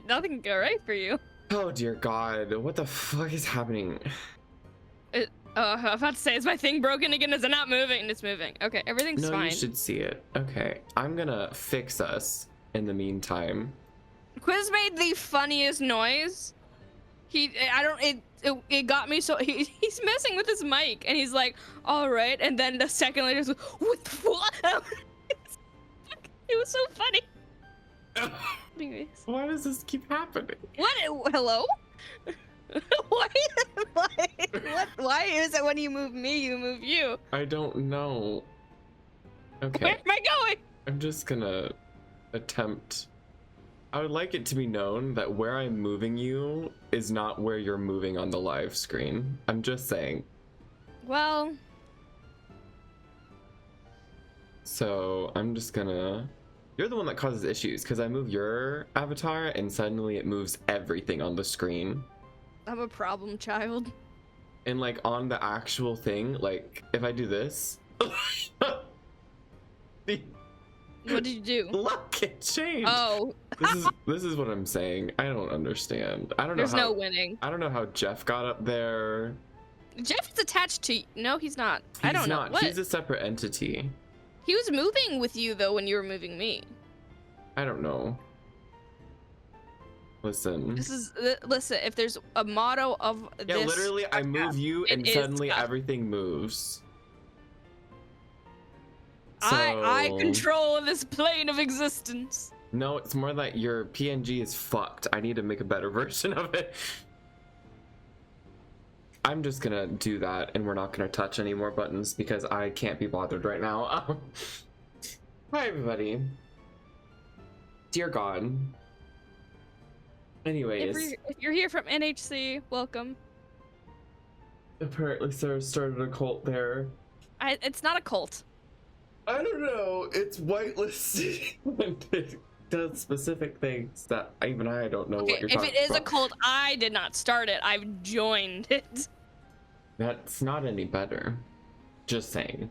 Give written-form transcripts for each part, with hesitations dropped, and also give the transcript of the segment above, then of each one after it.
Nothing can go right for you. Oh dear God, what the fuck is happening? I'm about to say, is my thing broken again? Is it not moving? It's moving. Okay, everything's No, fine. you should see it. Okay, I'm gonna fix us in the meantime. Quiz made the funniest noise. It got me so, he's messing with his mic and he's like, all right. And then a second later, he's like, what the fuck? It was so funny. Anyways. Why does this keep happening? What? Hello? Why is it when you move me, you move you? I don't know. Okay. Where am I going? I'm just gonna attempt. I would like it to be known that where I'm moving you is not where you're moving on the live screen. I'm just saying. Well. So I'm just gonna. You're the one that causes issues because I move your avatar and suddenly it moves everything on the screen. I'm a problem child. And like on the actual thing, like if I do this. What did you do? Look, it changed. Oh. This is what I'm saying. I don't understand. I don't know. There's no winning. I don't know how Jeff got up there. Jeff is attached to. No, he's not. I don't know. What? He's a separate entity. He was moving with you though when you were moving me. I don't know. Listen. Listen. If there's a motto of yeah, this, literally, I move you and suddenly God. everything moves. So, I control this plane of existence. No, it's more that your PNG is fucked. I need to make a better version of it. I'm just gonna do that, and we're not gonna touch any more buttons because I can't be bothered right now. Hi, everybody. Dear God. Anyways. If you're here from NHC, welcome. Apparently, Sarah started a cult there. It's not a cult. I don't know. It's whitelisted and it does specific things that even I don't know what you're talking about. If it is a cult, I did not start it. I've joined it. That's not any better. Just saying.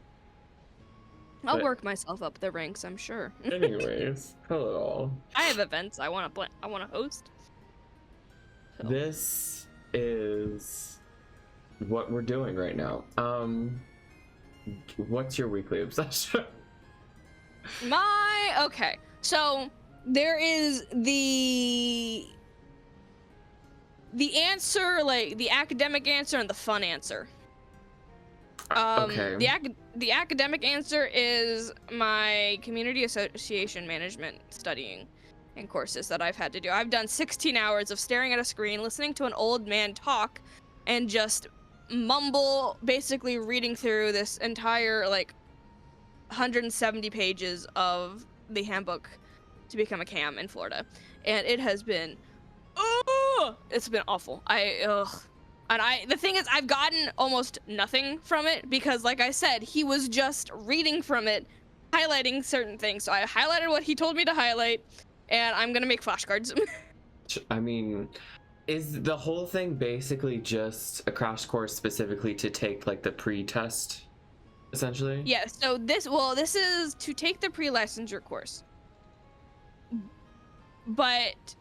I'll work myself up the ranks, I'm sure. Anyways, hello. I have events I want to host. So. This is what we're doing right now. What's your weekly obsession? Okay. So there is the answer, like the academic answer and the fun answer. Okay. The academic answer is my community association management studying and courses that I've had to do. I've done 16 hours of staring at a screen, listening to an old man talk, and just mumble, basically reading through this entire, like, 170 pages of the handbook to become a cam in Florida. And it has been, it's been awful. The thing is, I've gotten almost nothing from it because, like I said, he was just reading from it, highlighting certain things. So I highlighted what he told me to highlight, and I'm gonna make flashcards. I mean, is the whole thing basically just a crash course specifically to take like the pre-test, essentially? Yeah, so this is to take the pre-licensure course. But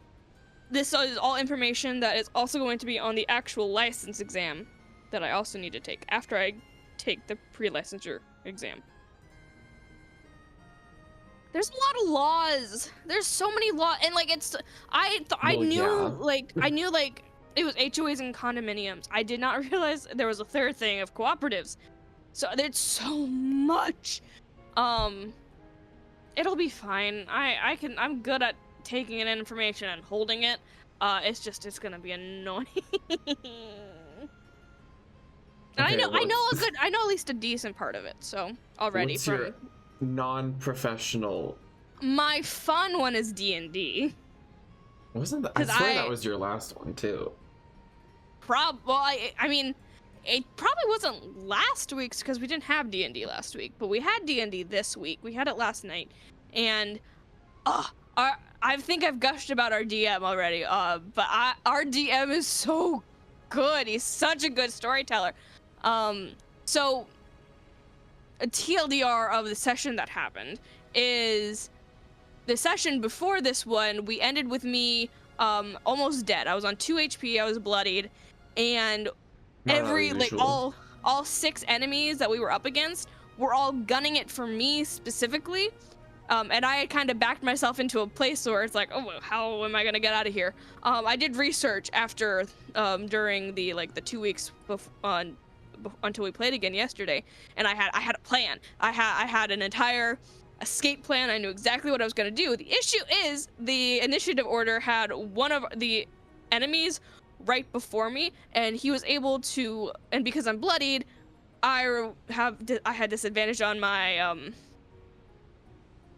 this is all information that is also going to be on the actual license exam that I also need to take after I take the pre-licensure exam. There's a lot of laws. There's so many laws, and like I knew it was HOAs and condominiums. I did not realize there was a third thing of cooperatives. So there's so much. It'll be fine. I'm good at taking in information and holding it. It's gonna be annoying. And Okay, I know at least a decent part of it. So already what's your non-professional? My fun one is D&D. Wasn't that? I swear that was your last one too. I mean, it probably wasn't last week's because we didn't have D&D last week, but we had D&D this week. We had it last night, and I think I've gushed about our DM already. But our DM is so good. He's such a good storyteller. So a TLDR of the session that happened is the session before this one. We ended with me almost dead. I was on 2 HP, I was bloodied, and Not every like unusual. all 6 enemies that we were up against were all gunning it for me specifically. And I had kind of backed myself into a place where it's like, oh, how am I gonna get out of here? I did research after, during the 2 weeks until we played again yesterday, and I had a plan. I had an entire escape plan. I knew exactly what I was gonna do. The issue is the initiative order had one of the enemies right before me, and he was able to, and because I'm bloodied, I had disadvantage on my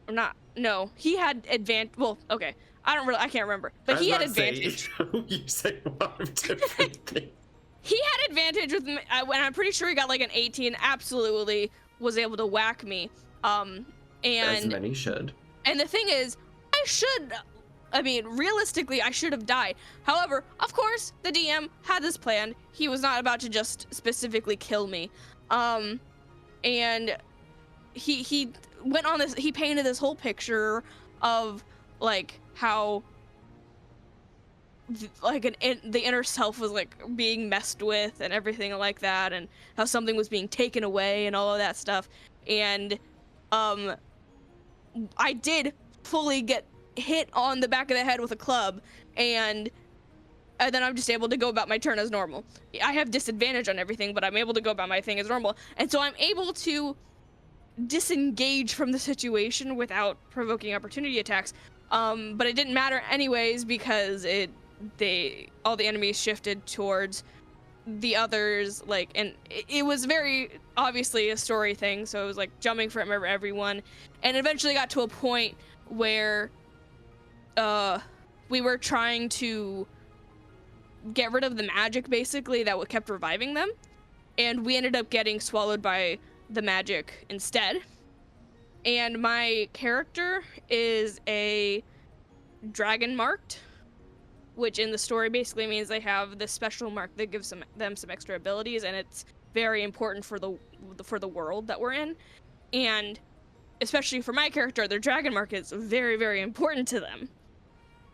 or not, no, he had advantage. Well, okay, I can't remember, but he had advantage. You say a lot of different things. He had advantage with me, when I'm pretty sure he got like an 18. Absolutely was able to whack me. And As many should. And the thing is, I mean, realistically, I should have died. However, of course, the DM had this plan. He was not about to just specifically kill me. And he went on this, he painted this whole picture of like how the inner self was like being messed with and everything like that, and how something was being taken away and all of that stuff. And I did fully get hit on the back of the head with a club, and then I'm just able to go about my turn as normal. I have disadvantage on everything, but I'm able to go about my thing as normal, and so I'm able to disengage from the situation without provoking opportunity attacks. But it didn't matter anyways, because all the enemies shifted towards the others, like, and it was very obviously a story thing, so it was like jumping from everyone, and eventually got to a point where we were trying to get rid of the magic basically that kept reviving them, and we ended up getting swallowed by the magic instead. And my character is a dragon marked, which in the story basically means they have this special mark that gives them some extra abilities, and it's very important for the world that we're in. And especially for my character, their dragon mark is very, very important to them,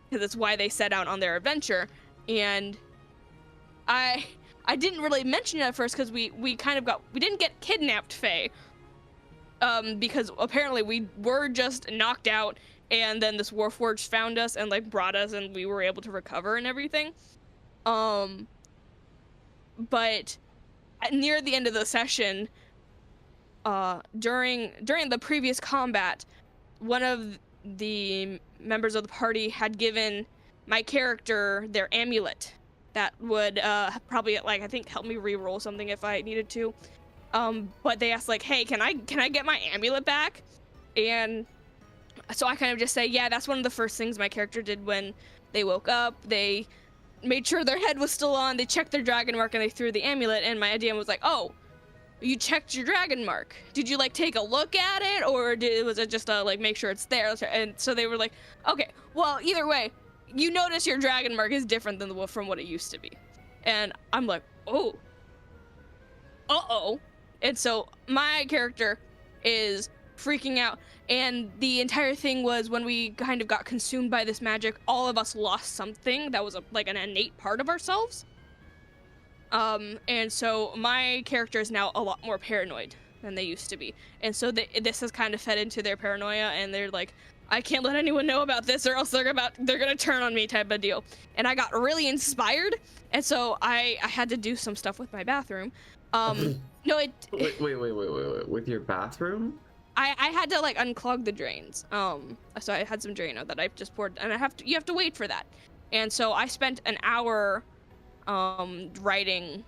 because it's why they set out on their adventure. And I didn't really mention it at first, because we didn't get kidnapped, Faye, because apparently we were just knocked out, and then this Warforged found us and like brought us, and we were able to recover and everything. But near the end of the session, during the previous combat, one of the members of the party had given my character their amulet that would probably, like, I think help me re-roll something if I needed to. But they asked, like, hey, can I get my amulet back? And so I kind of just say, yeah, that's one of the first things my character did when they woke up. They made sure their head was still on, they checked their dragon mark, and they threw the amulet. And my DM was like, oh, you checked your dragon mark. Did you like take a look at it, or was it just like make sure it's there? And so they were like, okay, well, either way, you notice your dragon mark is different than from what it used to be. And I'm like, oh, uh-oh. And so my character is freaking out, and the entire thing was, when we kind of got consumed by this magic, all of us lost something that was like an innate part of ourselves. And so my character is now a lot more paranoid than they used to be, and so this has kind of fed into their paranoia, and they're like, I can't let anyone know about this, or else they're gonna turn on me, type of deal. And I got really inspired, and so I had to do some stuff with my bathroom. No, Wait. With your bathroom? I had to like unclog the drains. So I had some Drano that I just poured, and you have to wait for that. And so I spent an hour writing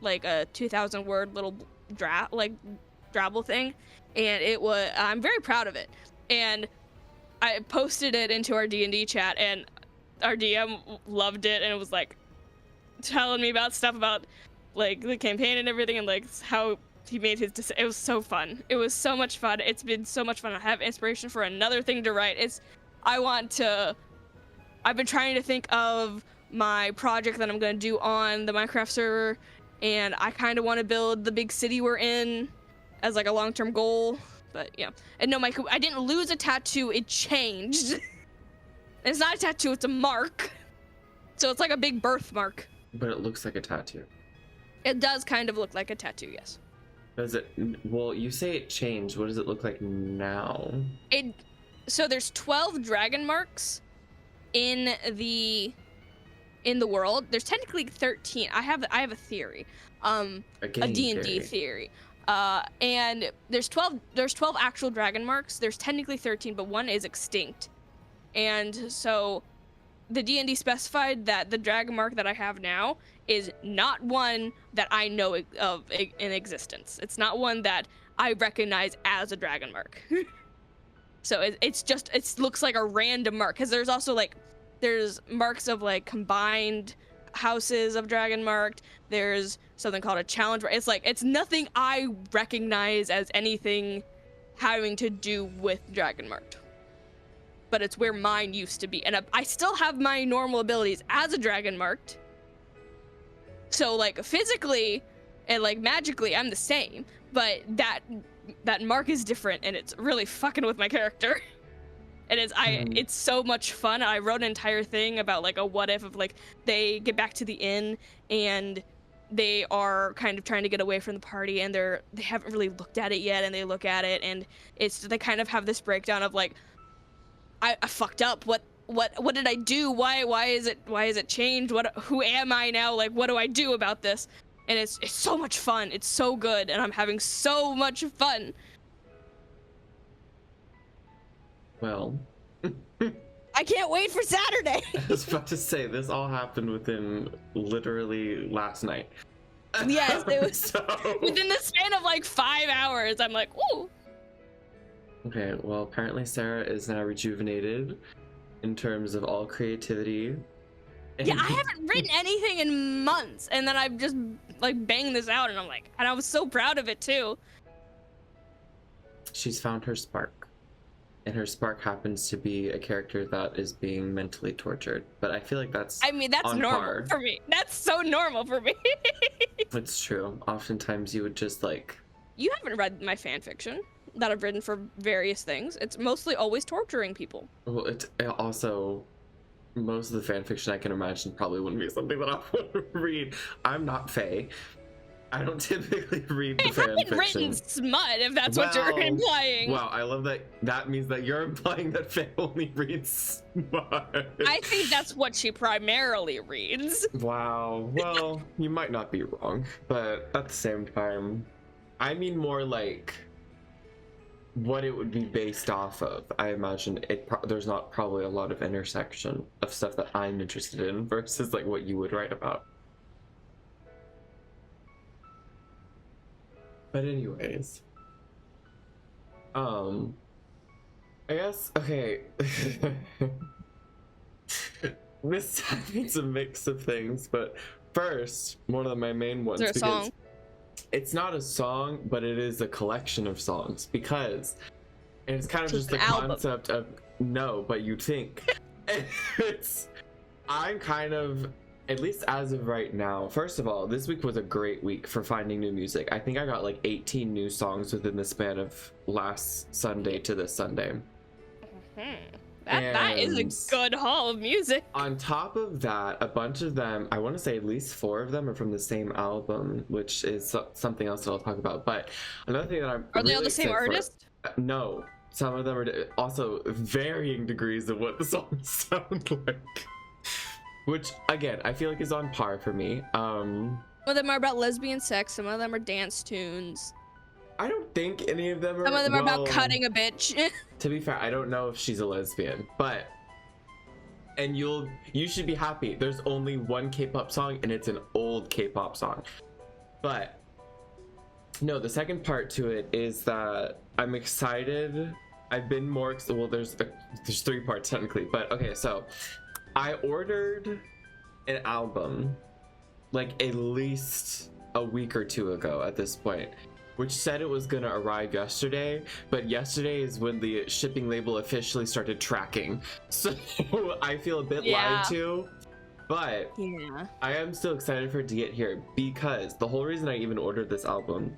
like a 2,000 word little drabble thing, and I'm very proud of it. And I posted it into our D&D chat, and our DM loved it, and it was like telling me about stuff about like the campaign and everything, and like how he made his it was so fun. It was so much fun. It's been so much fun. I have inspiration for another thing to write. I've been trying to think of my project that I'm going to do on the Minecraft server, and I kind of want to build the big city we're in as like a long-term goal. But yeah, and no, I didn't lose a tattoo, it changed. It's not a tattoo, it's a mark. So it's like a big birthmark. But it looks like a tattoo. It does kind of look like a tattoo, yes. Does it? Well, you say it changed. What does it look like now? So there's 12 dragon marks in the world. There's technically 13. I have a theory. A D&D theory. And there's 12 actual dragon marks. There's technically 13, but one is extinct. And so the D&D specified that the dragon mark that I have now is not one that I know of in existence. It's not one that I recognize as a dragon mark. So it looks like a random mark, because there's also there's marks of combined houses of dragon marked. There's something called a challenge. It's nothing I recognize as anything having to do with dragon marked. But it's where mine used to be, and I still have my normal abilities as a dragon marked. So physically and magically I'm the same, but that mark is different, and it's really fucking with my character. And it's so much fun. I wrote an entire thing about a what if of they get back to the inn and they are kind of trying to get away from the party, and they haven't really looked at it yet, and they look at it, and they kind of have this breakdown of I fucked up. What did I do? Why is it changed? Who am I now? What do I do about this? And it's so much fun. It's so good, and I'm having so much fun. Well, I can't wait for Saturday. I was about to say, this all happened within literally last night. Yes, it was So... within the span of 5 hours. I'm like, ooh. Okay, well, apparently Sarah is now rejuvenated in terms of all creativity. Yeah, I haven't written anything in months, and then I've just banged this out, and and I was so proud of it too. She's found her spark, and her spark happens to be a character that is being mentally tortured. But I feel like that's normal for me. That's so normal for me. It's true. Oftentimes you would just You haven't read my fan fiction that I've written for various things. It's mostly always torturing people. Well, it also, most of the fan fiction I can imagine probably wouldn't be something that I would read. I'm not Faye. I don't typically read the fan fiction. Written smut, if that's what you're implying. Wow, I love that. That means that you're implying that Faye only reads smut. I think that's what she primarily reads. Wow. Well, you might not be wrong, but at the same time, I mean more what it would be based off of. I imagine there's not probably a lot of intersection of stuff that I'm interested in versus what you would write about. But anyways, I guess, okay. This time it's a mix of things, but first, one of my main ones, is there a song? It's not a song, but it is a collection of songs, because it's kind of just the concept of, no, but you think. I'm kind of, at least as of right now, first of all, this week was a great week for finding new music. I think I got 18 new songs within the span of last Sunday to this Sunday. That is a good haul of music. On top of that, a bunch of them, I want to say at least 4 of them are from the same album, which is something else that I'll talk about. But another thing that I'm Are they all the same artist? No. Some of them are also varying degrees of what the songs sound like. Which, again, I feel is on par for me. Some of them are about lesbian sex, some of them are dance tunes. I don't think any of them are. Some of them are about cutting a bitch. To be fair, I don't know if she's a lesbian, but you should be happy. There's only one K-pop song, and it's an old K-pop song. But no, the second part to it is that I'm excited. I've been more. Well, there's 3 parts technically, but okay. So I ordered an album at least a week or 2 ago at this point, which said it was gonna arrive yesterday, but yesterday is when the shipping label officially started tracking. So I feel a bit lied to, but yeah, I am still excited for it to get here, because the whole reason I even ordered this album,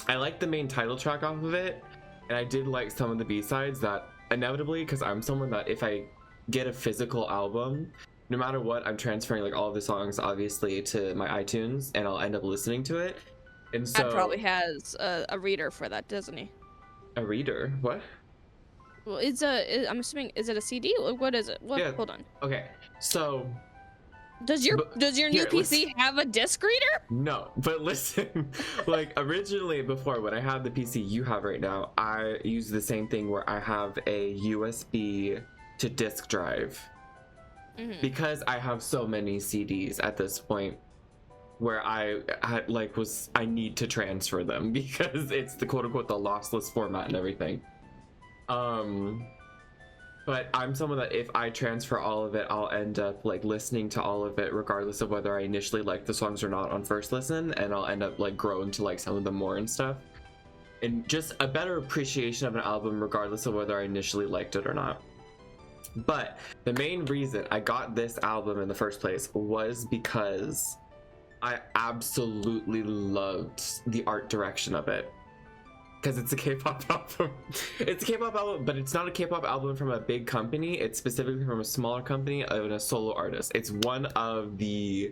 I like the main title track off of it, and I did like some of the B-sides that inevitably, because I'm someone that if I get a physical album, no matter what, I'm transferring like all of the songs obviously to my iTunes, and I'll end up listening to it. And so That probably has a reader for that, doesn't he? a reader? What? Well, I'm assuming, is it a CD? What is it? What? Yeah. Hold on. Okay, so Does your here, new PC have a disc reader? no, but listen, like originally before when I had the PC you have right now, I used the same thing where I have a USB to disk drive because I have so many CDs at this point where I need to transfer them because it's the quote unquote the lossless format and everything. But I'm someone that if I transfer all of it, I'll end up like listening to all of it regardless of whether I initially like the songs or not on first listen, and I'll end up like growing to like some of them more and stuff. And just a better appreciation of an album regardless of whether I initially liked it or not. But the main reason I got this album in the first place was because I absolutely loved the art direction of it. Because it's a K-pop album. It's a K-pop album, but it's not a K-pop album from a big company. It's specifically from a smaller company and a solo artist. It's one of the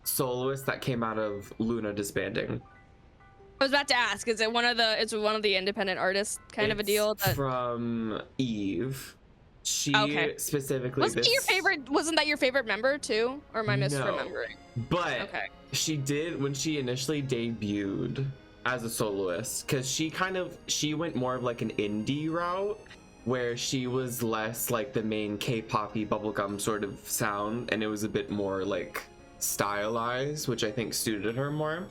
soloists that came out of Luna disbanding. I was about to ask, is it one of the independent artists kind of a deal? From Eve. She specifically Wasn't that your favorite member too? Or am I misremembering? But she did when she initially debuted as a soloist, because she went more of like an indie route where she was less like the main K-poppy bubblegum sort of sound, and it was a bit more like stylized, which I think suited her more.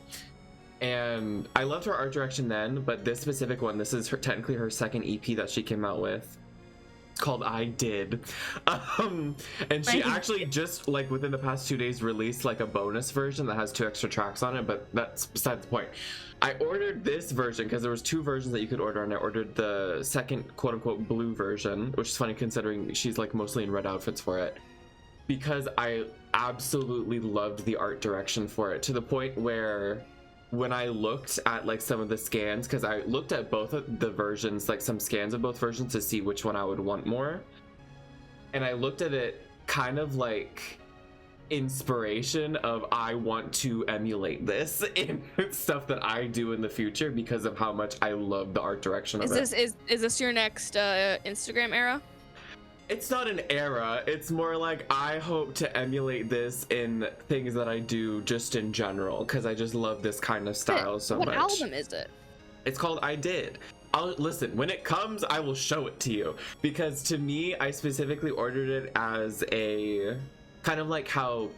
And I loved her art direction then, but this specific one, this is technically her second EP that she came out with. It's called I Did. And she actually just like within the past 2 days released like a bonus version that has 2 extra tracks on it, but that's beside the point. I ordered this version because there was 2 versions that you could order, and I ordered the second quote unquote blue version, which is funny considering she's like mostly in red outfits for it, because I absolutely loved the art direction for it, to the point where when I looked at like some of the scans, because I looked at both of the versions, like some scans of both versions to see which one I would want more, and I looked at it kind of like inspiration of I want to emulate this in stuff that I do in the future because of how much I love the art direction of it. Is this your next Instagram era? It's not an era, it's more like I hope to emulate this in things that I do just in general, because I just love this kind of style so much. What album is it? It's called I Did. Listen, when it comes, I will show it to you, because to me, I specifically ordered it as a kind of like how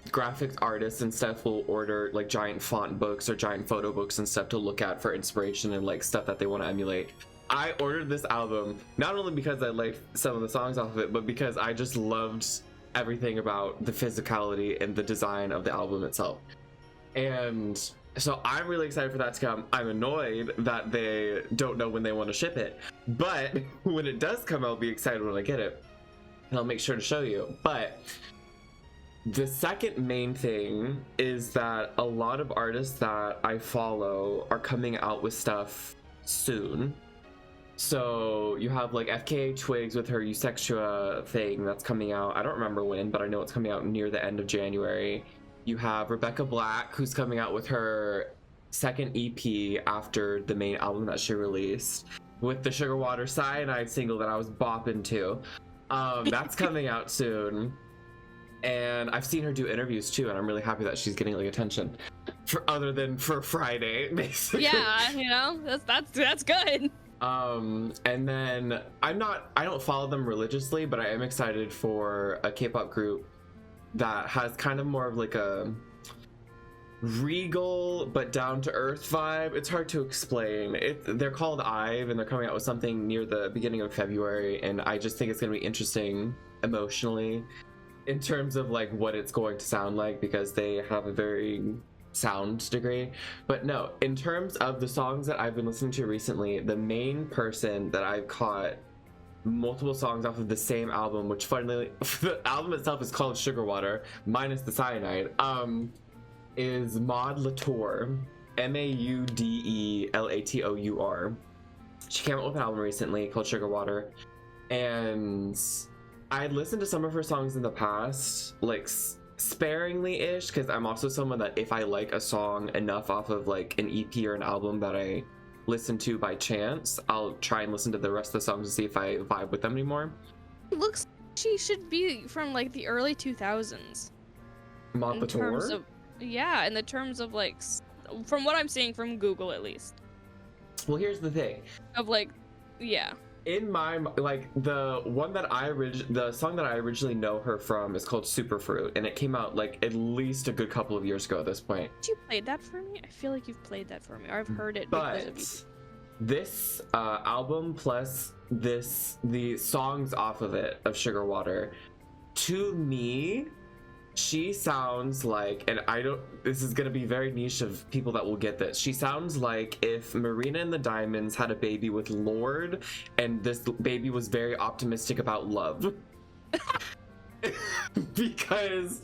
graphics artists and stuff will order like giant font books or giant photo books and stuff to look at for inspiration and like stuff that they want to emulate. I ordered this album not only because I liked some of the songs off of it, but because I just loved everything about the physicality and the design of the album itself. And so I'm really excited for that to come. I'm annoyed that they don't know when they want to ship it, but when it does come, I'll be excited when I get it, and I'll make sure to show you. But the second main thing is that a lot of artists that I follow are coming out with stuff soon. So you have like FKA Twigs with her Eusexia thing that's coming out. I don't remember when, but I know it's coming out near the end of January. You have Rebecca Black, who's coming out with her second EP after the main album that she released, with the Sugar Water Cyanide single that I was bopping to. That's coming out soon. And I've seen her do interviews too, and I'm really happy that she's getting like attention other than for Friday, basically. Yeah, you know, that's good. And then I don't follow them religiously, but I am excited for a K-pop group that has kind of more of like a regal but down to earth vibe. It's hard to explain. They're called IVE, and they're coming out with something near the beginning of February, and I just think it's going to be interesting emotionally in terms of like what it's going to sound like, because they have a very sound degree. But no, in terms of the songs that I've been listening to recently, the main person that I've caught multiple songs off of the same album, which funnily the album itself is called Sugar Water minus the cyanide, is Maud Latour, Maudelatour. She came out with an album recently called Sugar Water, and I listened to some of her songs in the past, like sparingly-ish, because I'm also someone that if I like a song enough off of like an EP or an album that I listen to by chance, I'll try and listen to the rest of the songs to see if I vibe with them anymore. It looks like she should be from like the early 2000s. Maud Latour? Yeah, in the terms of like, from what I'm seeing from Google at least. Well, here's the thing. Of like, yeah. In my, like, the song that I originally know her from is called Superfruit, and it came out like at least a good couple of years ago at this point. Did you play that for me? I feel like you've played that for me, or I've heard it because of you. This album plus the songs off of it, of Sugar Water, to me, she sounds like, and this is gonna be very niche of people that will get this. She sounds like if Marina and the Diamonds had a baby with Lorde, and this baby was very optimistic about love. Because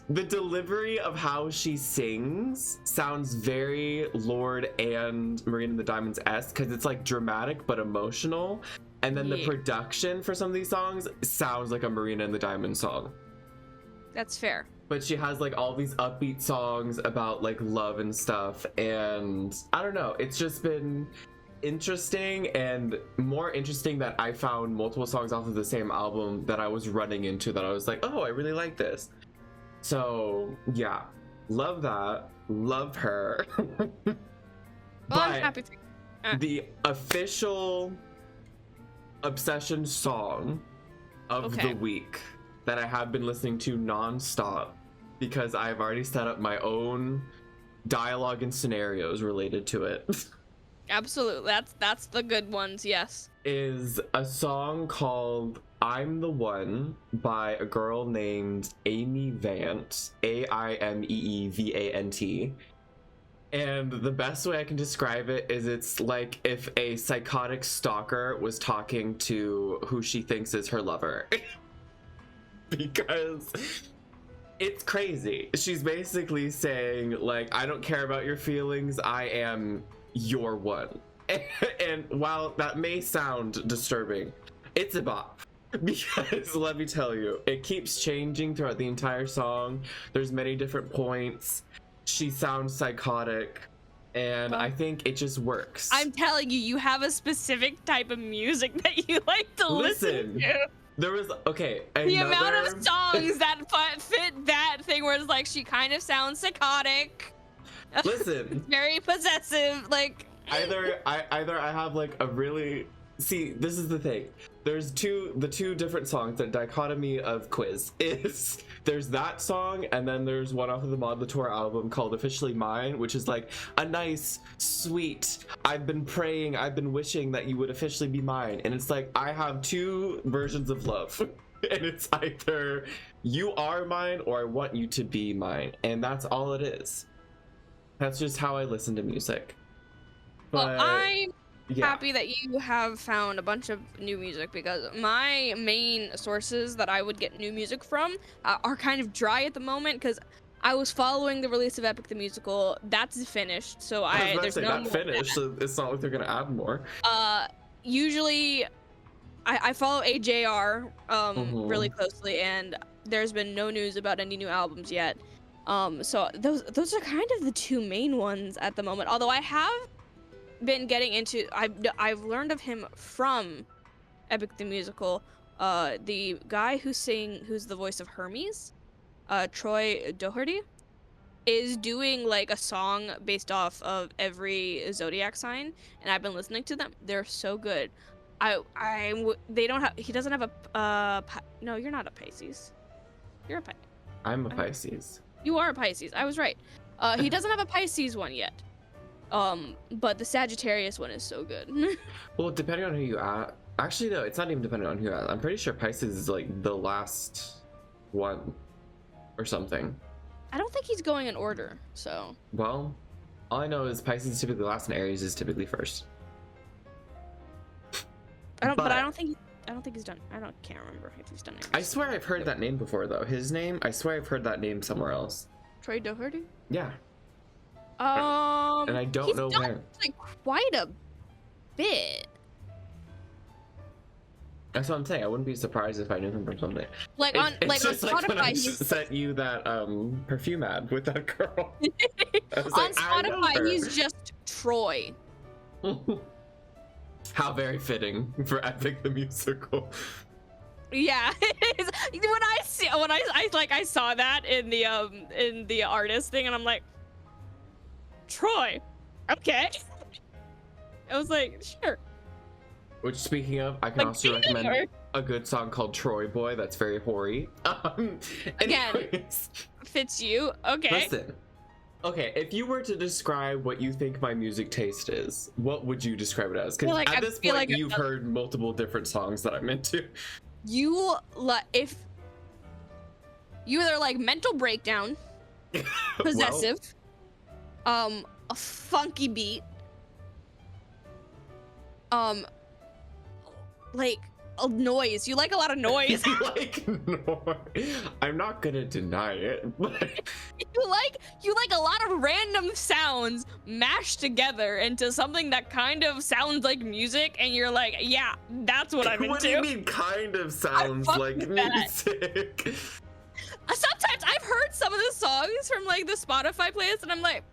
the delivery of how she sings sounds very Lorde and Marina and the Diamonds-esque, because it's like dramatic but emotional. And then the production for some of these songs sounds like a Marina and the Diamonds song. That's fair. But she has like all these upbeat songs about like love and stuff, and I don't know, it's just been interesting, and more interesting that I found multiple songs off of the same album that I was running into that I was like, oh, I really like this. So yeah, love that, love her. Well, I'm happy for you. The official Obsession song of the week that I have been listening to non-stop, because I've already set up my own dialogue and scenarios related to it. Absolutely, that's the good ones, yes. Is a song called I'm the One by a girl named Amy Vant, Aimeevant. And the best way I can describe it is it's like if a psychotic stalker was talking to who she thinks is her lover. Because it's crazy. She's basically saying, like, I don't care about your feelings, I am your one. And while that may sound disturbing, it's a bop. Because let me tell you, it keeps changing throughout the entire song. There's many different points. She sounds psychotic, and I think it just works. I'm telling you, you have a specific type of music that you like to listen to. There was, the amount of songs that fit that thing where it's like she kind of sounds psychotic. Listen. Very possessive, like. Either I have like a really, see, this is the thing. There's the two different songs, the dichotomy of Quiz is there's that song, and then there's one off of the Maud Latour album called Officially Mine, which is like a nice, sweet, I've been praying, I've been wishing that you would officially be mine. And it's like, I have two versions of love. And it's either you are mine or I want you to be mine. And that's all it is. That's just how I listen to music. But, well, I'm happy that you have found a bunch of new music, because my main sources that I would get new music from are kind of dry at the moment, because I was following the release of Epic the Musical. That's finished, so there's no more. Finished, so it's not like they're gonna add more. Usually I follow AJR really closely, and there's been no news about any new albums yet. So those are kind of the two main ones at the moment. Although I have been getting into, I've learned of him from Epic the Musical. The guy who's the voice of Hermes, Troy Doherty, is doing like a song based off of every zodiac sign, and I've been listening to them. They're so good. He doesn't have a no, you're not a Pisces. You're a Pisces. I'm a Pisces. You are a Pisces. I was right. He doesn't have a Pisces one yet. But the Sagittarius one is so good. Well, depending on who you ask. Actually, no, it's not even depending on who you ask. I'm pretty sure Pisces is like the last one or something. I don't think he's going in order, so. Well, all I know is Pisces is typically last and Aries is typically first. But I don't think he's done. Can't remember if he's done Aries. I swear I've heard that name before, though. His name, I swear I've heard that name somewhere else. Troy Doherty? Yeah. And I don't know done, where. Like quite a bit. That's what I'm saying. I wouldn't be surprised if I knew him from something. Like It's, on it's like on just like when I Spotify, he's sent you that perfume ad with that girl. I was on like, I know Spotify her. he's just Troy. How very fitting for Epic the Musical. Yeah, I saw that in the artist thing, and I'm like, Troy, okay. I was like, sure. Which, speaking of, I can Like, also recommend a good song called Troy Boy that's very hoary. Again. Anyways, Fits you, okay. listen. Okay, if you were to describe what you think my music taste is, what would you describe it as? Because I at this feel point, like you've heard multiple different songs that I'm into. If you either like mental breakdown, possessive, a funky beat, like a noise. You like a lot of noise. Like, no, I'm not gonna deny it, but you like a lot of random sounds mashed together into something that kind of sounds like music, and you're like, yeah, that's what I'm what into. do you mean kind of sounds fuck like with that. music? Sometimes I've heard some of the songs from like the Spotify playlist, and I'm like,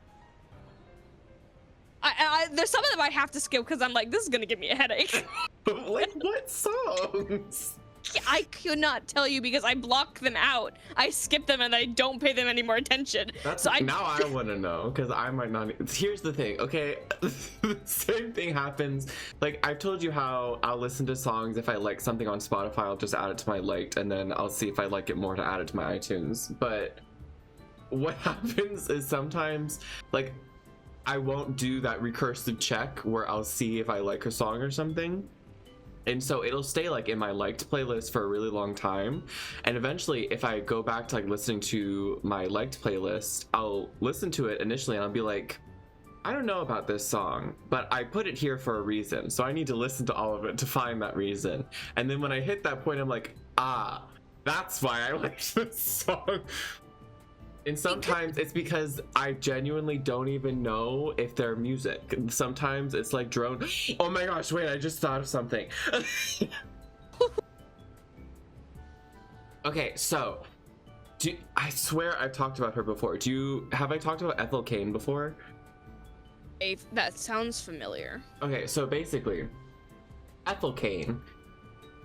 there's some of them I have to skip because I'm like, this is gonna give me a headache. Like, what songs? I could not tell you because I block them out. I skip them and I don't pay them any more attention. Now I want to know, because I might not. Here's the thing, okay? The same thing happens. Like, I've told you how I'll listen to songs. If I like something on Spotify, I'll just add it to my liked, and then I'll see if I like it more to add it to my iTunes. But what happens is sometimes, like, I won't do that recursive check where I'll see if I like a song or something. And so it'll stay like in my liked playlist for a really long time. And eventually, if I go back to like listening to my liked playlist, I'll listen to it initially and I'll be like, I don't know about this song, but I put it here for a reason. So I need to listen to all of it to find that reason. And then when I hit that point, I'm like, ah, that's why I like this song. And sometimes it's because I genuinely don't even know if they're music. Sometimes it's like drone. Oh my gosh, wait, I just thought of something. Okay, so I swear I've talked about her before. Have I talked about Ethel Cain before? That sounds familiar. Okay, so basically, Ethel Cain,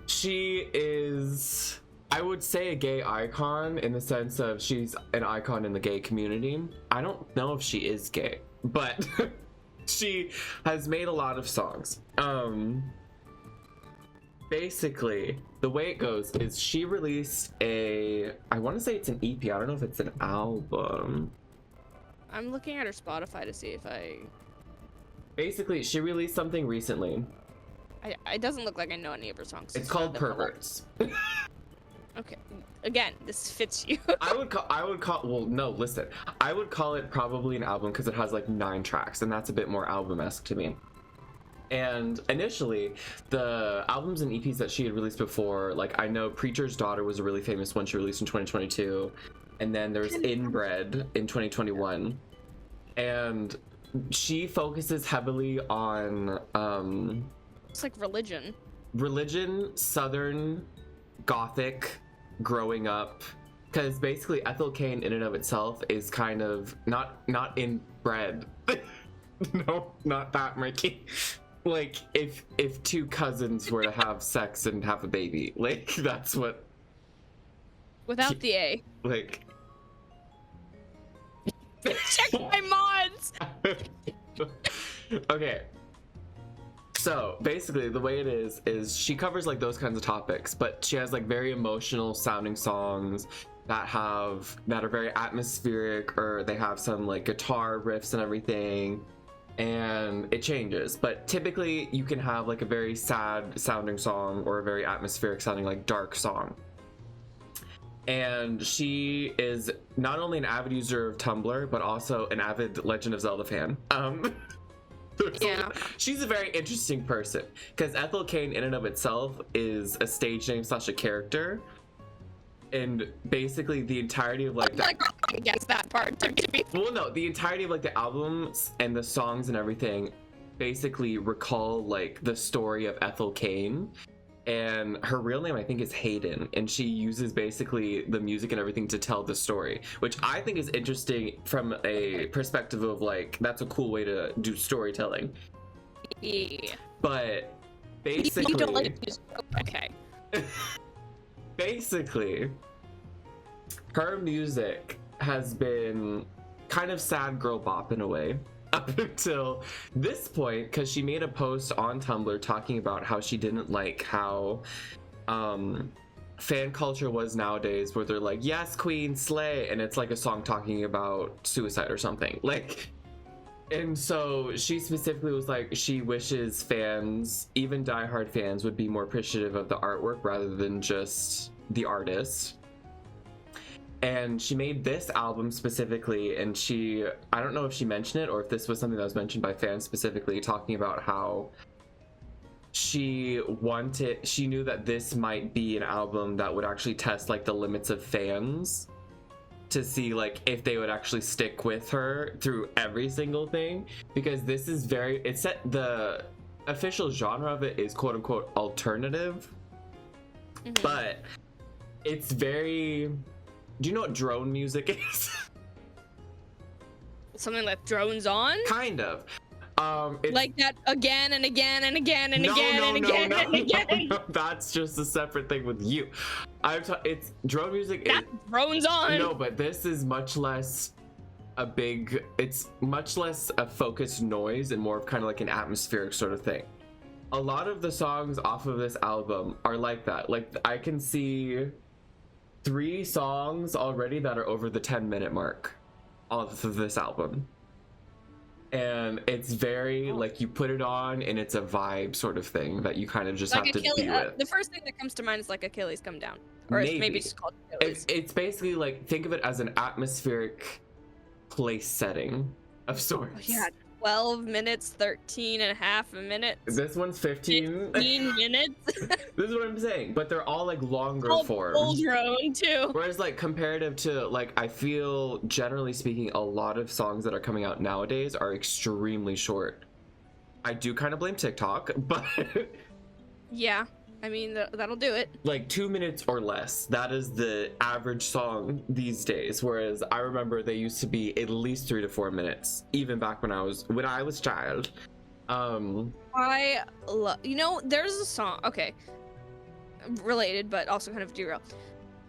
she is, I would say, a gay icon in the sense of she's an icon in the gay community. I don't know if she is gay, but she has made a lot of songs. Basically, the way it goes is she released I want to say it's an EP. I don't know if it's an album. I'm looking at her Spotify to see if Basically, she released something recently. it doesn't look like I know any of her songs. It's called Perverts. Okay. Again, this fits you. I would call well, no, listen. I would call it probably an album because it has like 9 tracks, and that's a bit more album-esque to me. And initially, the albums and EPs that she had released before, like, I know Preacher's Daughter was a really famous one she released in 2022, and then there's Inbred in 2021. And she focuses heavily on It's like religion, Southern Gothic, growing up, because basically Ethel Cain in and of itself is kind of not inbred. No, not that, Mikey. Like, if 2 cousins were to have sex and have a baby, like, that's what, without the A. like, Check my mods. okay, so basically the way it is she covers like those kinds of topics, but she has like very emotional sounding songs that are very atmospheric, or they have some like guitar riffs and everything, and it changes. But typically you can have like a very sad sounding song or a very atmospheric sounding like dark song. And she is not only an avid user of Tumblr, but also an avid Legend of Zelda fan. Yeah. She's a very interesting person, because Ethel Cain in and of itself is a stage name / a character, and basically the entirety of like that. I guess that part. Well, no, the entirety of like the albums and the songs and everything basically recall like the story of Ethel Cain, and her real name I think is Hayden, and she uses basically the music and everything to tell the story, which I think is interesting from a perspective of like that's a cool way to do storytelling. Yeah. But basically You don't like music. Okay. basically her music has been kind of sad girl bop in a way up until this point, because she made a post on Tumblr talking about how she didn't like how fan culture was nowadays, where they're like, yes queen slay, and it's like a song talking about suicide or something like. And so she specifically was like, she wishes fans, even diehard fans, would be more appreciative of the artwork rather than just the artist. And she made this album specifically, and I don't know if she mentioned it or if this was something that was mentioned by fans specifically, talking about how she knew that this might be an album that would actually test like the limits of fans to see like if they would actually stick with her through every single thing, because this is the official genre of it is quote unquote alternative. Mhm. But it's very, do you know what drone music is? Something that drones on? Kind of. It's, Like that again and again and again and no, again no, and no, again no, and again. no, that's just a separate thing with you. It's drone music. That drones on. No, but this is much less it's much less a focused noise and more of kind of like an atmospheric sort of thing. A lot of the songs off of this album are like that. Like I can see 3 songs already that are over the 10-minute mark off of this album. And it's very like you put it on and it's a vibe sort of thing that you kind of just Like have to be with. the first thing that comes to mind is like Achilles Come Down, or maybe it's called Achilles. It's basically like, think of it as an atmospheric place setting of sorts. Yeah, 12 minutes, 13 and a half minutes. This one's 15. 15 minutes. This is what I'm saying, but they're all like longer All forms. full drone too. Whereas like comparative to like, I feel generally speaking, a lot of songs that are coming out nowadays are extremely short. I do kind of blame TikTok, but Yeah, I mean that'll do it. like 2 minutes or less, that is the average song these days. Whereas I remember they used to be at least 3 to 4 minutes, even back when I was child. I love, there's a song, okay, related but also kind of derail.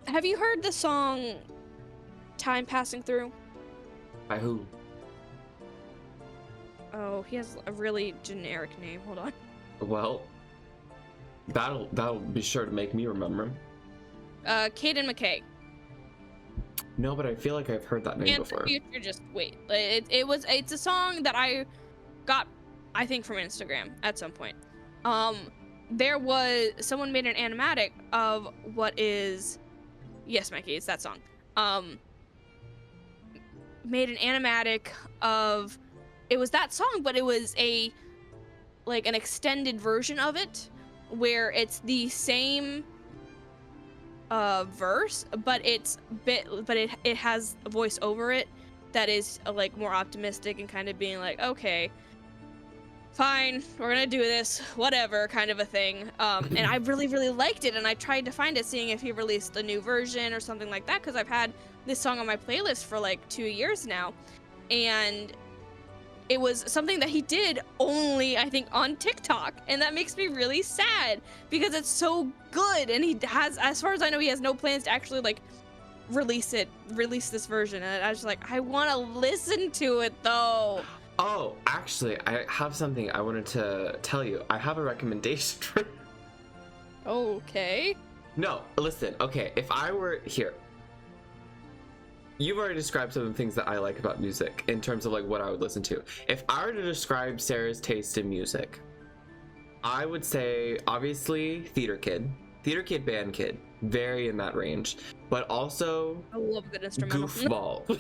Have you heard the song Time Passing Through? By who? Oh, he has a really generic name. Hold on. Well, that'll be sure to make me remember. Caden McKay. No, but I feel like I've heard that name And before. for future, just wait. It's a song that I got, I think, from Instagram at some point. There was someone made an animatic of what is, yes, Mikey, it's that song. Made an animatic of, it was that song, but it was an extended version of it, where it's the same verse, but it has a voice over it that is like more optimistic and kind of being like, okay, fine, we're gonna do this, whatever, kind of a thing. And I really, really liked it, and I tried to find it, seeing if he released a new version or something like that, because I've had this song on my playlist for like 2 years now, and it was something that he did only, I think, on TikTok, and that makes me really sad because it's so good, and he has, as far as I know, he has no plans to actually like release this version, and I was like, I want to listen to it though. Oh, actually, I have something I wanted to tell you. I have a recommendation for. Okay. No, listen. Okay, if I were here, you've already described some of the things that I like about music in terms of like what I would listen to. If I were to describe Sarah's taste in music, I would say obviously theater kid, band kid, very in that range, but also I love a good instrumental. goofball.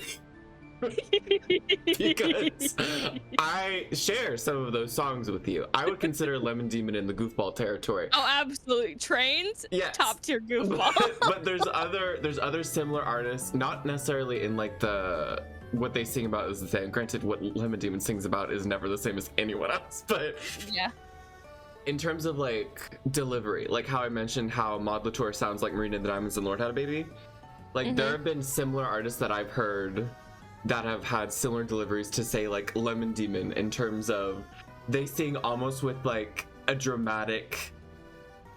Because I share some of those songs with you. I would consider Lemon Demon in the goofball territory. Oh, absolutely. Trains? Yes. Top tier goofball. But there's other similar artists, not necessarily in like what they sing about is the same. Granted, what Lemon Demon sings about is never the same as anyone else, but Yeah. in terms of like delivery, like how I mentioned how Maud Latour sounds like Marina the Diamonds and Lord Had a Baby, like there have been similar artists that I've heard that have had similar deliveries to, say, like Lemon Demon, in terms of they sing almost with like a dramatic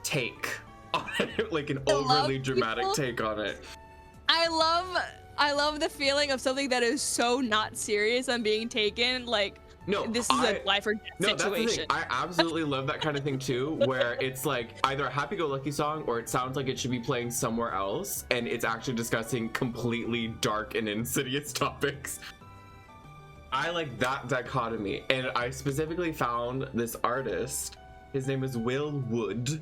take on it, like an overly dramatic take on it. I love the feeling of something that is so not serious and being taken like, no, this is a life or death situation. That's the thing. I absolutely love that kind of thing too, where it's like either a happy-go-lucky song or it sounds like it should be playing somewhere else and it's actually discussing completely dark and insidious topics. I like that dichotomy, and I specifically found this artist. His name is Will Wood.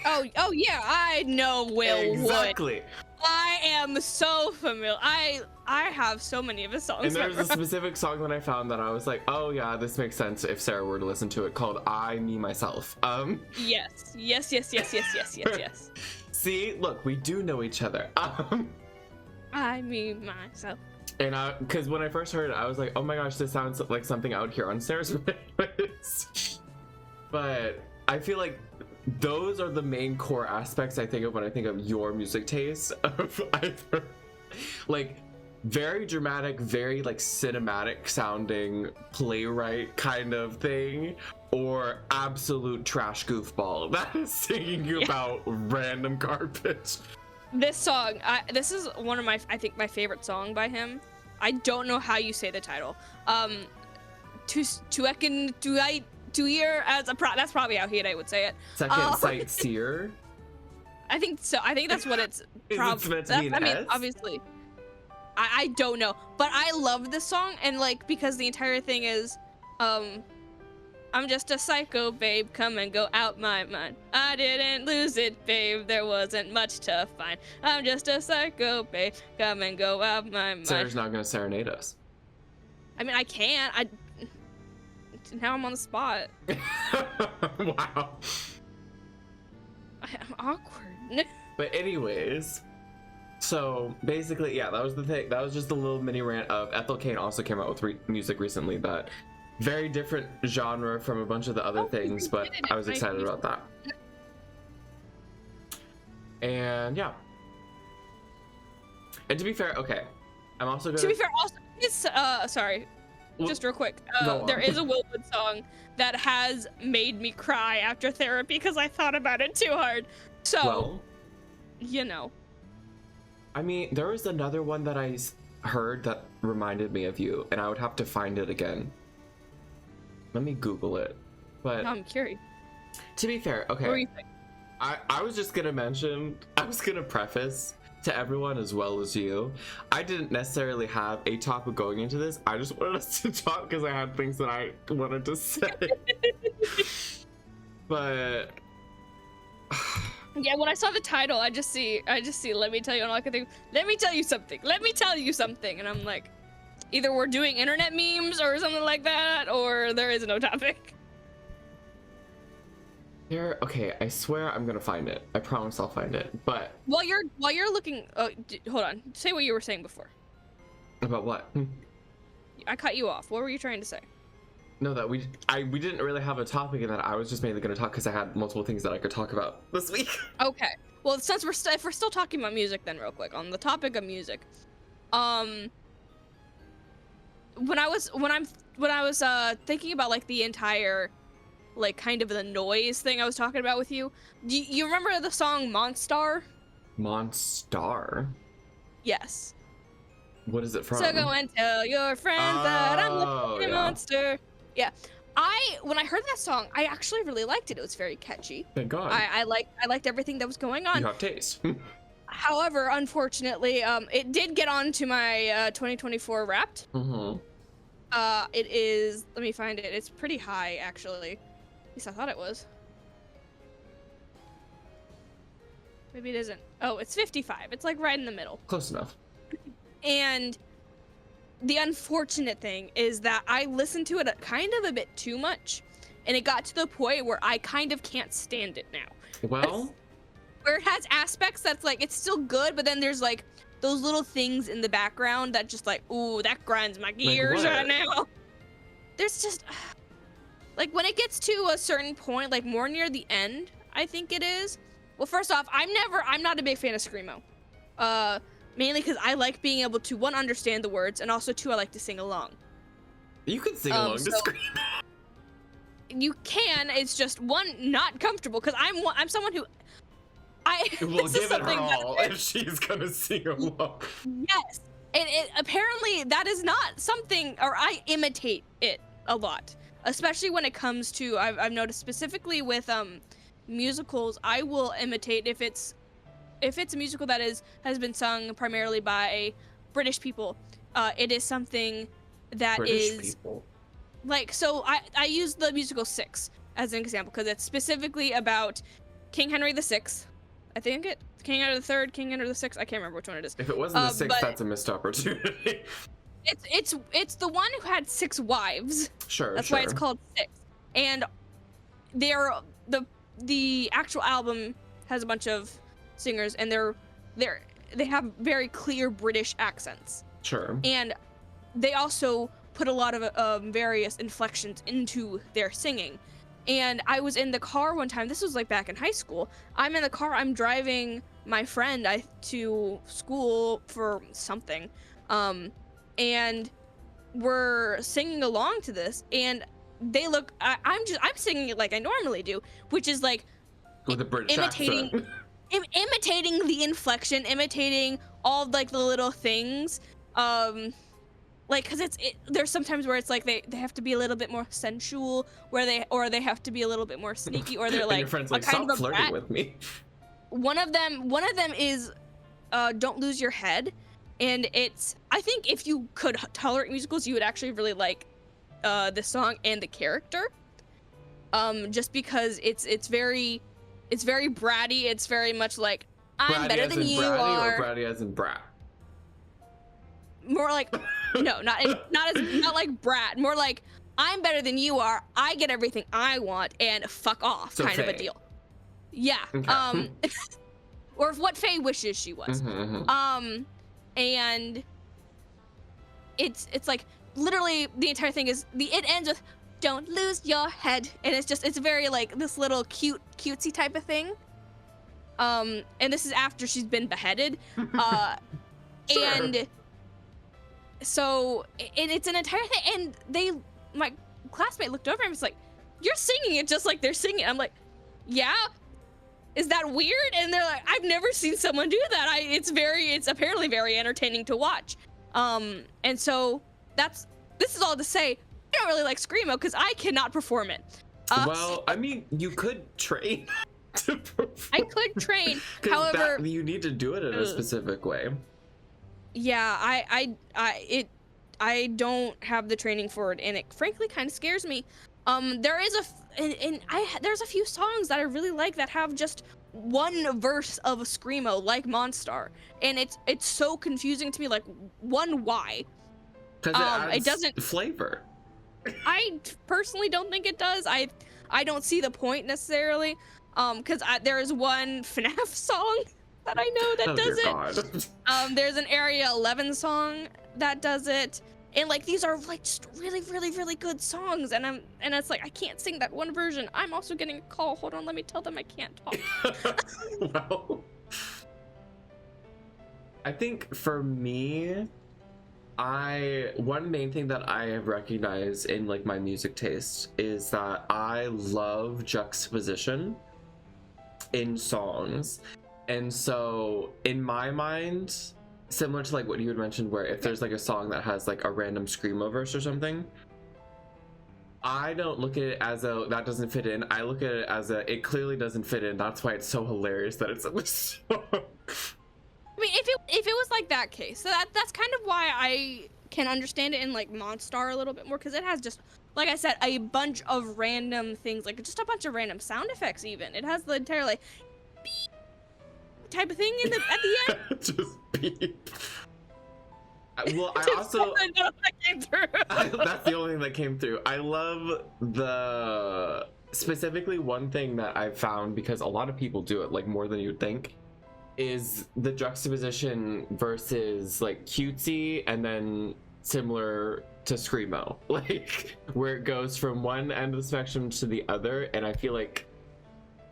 Oh yeah, I know Will exactly. Wood. I am so familiar. I have so many of his songs. And there's a specific song that I found that I was like, oh yeah, this makes sense if Sarah were to listen to it, called I, Me, Myself. Yes. See, look, we do know each other. I, Me, Myself. And because when I first heard it, I was like, oh my gosh, this sounds like something out here on Sarah's playlist. But I feel like those are the main core aspects I think of when I think of your music taste, of either like very dramatic, very like cinematic sounding playwright kind of thing, or absolute trash goofball that is singing about random garbage. This song, this is one of I think my favorite song by him. I don't know how you say the title. That's probably how he would say it. Second Sightseer. I think so. I think that's what it's. Is it meant to be an S? Obviously. I don't know, but I love this song, and like because the entire thing is, I'm just a psycho, babe, come and go out my mind. I didn't lose it, babe, there wasn't much to find. I'm just a psycho, babe, come and go out my mind. Sarah's not gonna serenade us. I mean, I can't. Now I'm on the spot. Wow. I'm awkward. But anyways, so basically, yeah, that was the thing. That was just a little mini rant of Ethel Cain also came out with music recently that very different genre from a bunch of the other things, but I was excited about that. And yeah. And to be fair, okay, I'm also gonna... To be fair, also, it's, sorry, just real quick. There is a Will Wood song that has made me cry after therapy because I thought about it too hard. So, well, you know. I mean, there was another one that I heard that reminded me of you, and I would have to find it again. Let me Google it. But I'm curious. To be fair, okay. What were you thinking? I was just gonna mention, I was gonna preface to everyone as well as you, I didn't necessarily have a topic going into this. I just wanted us to talk because I had things that I wanted to say. But yeah, when I saw the title, I just see let me tell you, and all I can think, let me tell you something, and I'm like, either we're doing internet memes or something like that, or there is no topic. Here, okay, I swear I'm gonna find it. I promise I'll find it. But while you're looking, hold on, say what you were saying before. About what? I cut you off. What were you trying to say? No, that we didn't really have a topic, in that I was just mainly gonna talk because I had multiple things that I could talk about this week. Okay. Well, since if we're still talking about music, then real quick on the topic of music, when I was thinking about like the entire, like kind of the noise thing I was talking about with you, do you remember the song Monstar? Monstar? Yes. What is it from? So go and tell your friends that I'm looking at a monster. Yeah. When I heard that song, I actually really liked it. It was very catchy. Thank God. I liked everything that was going on. You have taste. However, unfortunately, it did get onto my 2024 Wrapped. Mm-hmm. It is, let me find it. It's pretty high, actually. At least I thought it was. Maybe it isn't. Oh, it's 55. It's like right in the middle. Close enough. And the unfortunate thing is that I listened to it kind of a bit too much, and it got to the point where I kind of can't stand it now. Well, where it has aspects that's like, it's still good, but then there's like those little things in the background that just like, ooh, that grinds my gears right now. There's just, like when it gets to a certain point, like more near the end, I think it is. Well, first off, I'm not a big fan of screamo. Mainly because I like being able to, one, understand the words, and also two, I like to sing along. You can sing along to screamo. You can. It's just one, not comfortable because I'm someone who We'll give it her all if she's gonna sing along. Yes, and it apparently that is not something, or I imitate it a lot, especially when it comes to I've noticed specifically with musicals. I will imitate if it's a musical that has been sung primarily by British people. It is something that British people. Like, so I use the musical Six as an example because it's specifically about King Henry VI. I think King Henry III, King Henry VI. I can't remember which one it is. If it wasn't the sixth, that's a missed opportunity. It's the one who had 6 wives. Sure. That's why it's called Six. And the actual album has a bunch of singers, and they have very clear British accents. Sure. And they also put a lot of various inflections into their singing. And I was in the car one time, this was like back in high school. I'm in the car, I'm driving my friend to school for something. And we're singing along to this, and they look, I'm singing it like I normally do, which is like with a British accent. Imitating the inflection, imitating all like the little things. Like, cause there's sometimes where it's like they have to be a little bit more sensual, or they have to be a little bit more sneaky, or they're like, your friend's like, stop flirting with me. One of them is Don't Lose Your Head, and I think if you could tolerate musicals, you would actually really like this song and the character. Just because it's very bratty. It's very much like, I'm better than you are. Or bratty as in brat? More like, no, not like brat. More like, I'm better than you are. I get everything I want, and fuck off, so kind Faye. Of a deal. Yeah. Okay. Or what Faye wishes she was. And it's like literally the entire thing is it ends with "Don't lose your head," and it's very like this little cutesy type of thing. And this is after she's been beheaded. Sure. And so, and it's an entire thing, and my classmate looked over and was like, "You're singing it just like they're singing." I'm like, "Yeah, is that weird?" And they're like, "I've never seen someone do that. It's apparently very entertaining to watch." And so this is all to say, I don't really like screamo because I cannot perform it. Well, I mean, you could train to perform. I could train, however, you need to do it in a specific way. Yeah, I don't have the training for it, and it frankly kind of scares me. There's a few songs that I really like that have just one verse of a screamo, like Monstar, and it's so confusing to me. Like, why? Because it doesn't flavor. I personally don't think it does. I don't see the point necessarily. Because there is one FNAF song that I know that does it. There's an Area 11 song that does it, and like these are like just really, really, really good songs. And it's like I can't sing that one version. I'm also getting a call. Hold on, let me tell them I can't talk. Well, I think for me, one main thing that I have recognized in like my music taste is that I love juxtaposition in songs. And so in my mind, similar to like what you had mentioned, where if there's like a song that has like a random screamo verse or something, I don't look at it as that doesn't fit in. I look at it as it clearly doesn't fit in. That's why it's so hilarious that it's in this song. I mean, if it was like that case, so that's kind of why I can understand it in like Monstar a little bit more, because it has just, like I said, a bunch of random things, like just a bunch of random sound effects. Even it has the entire like beep type of thing at the end. Just beep. Well, I also that came through. That's the only thing that came through. I love specifically one thing that I've found, because a lot of people do it like more than you'd think, is the juxtaposition versus like cutesy and then similar to screamo, like where it goes from one end of the spectrum to the other. And I feel like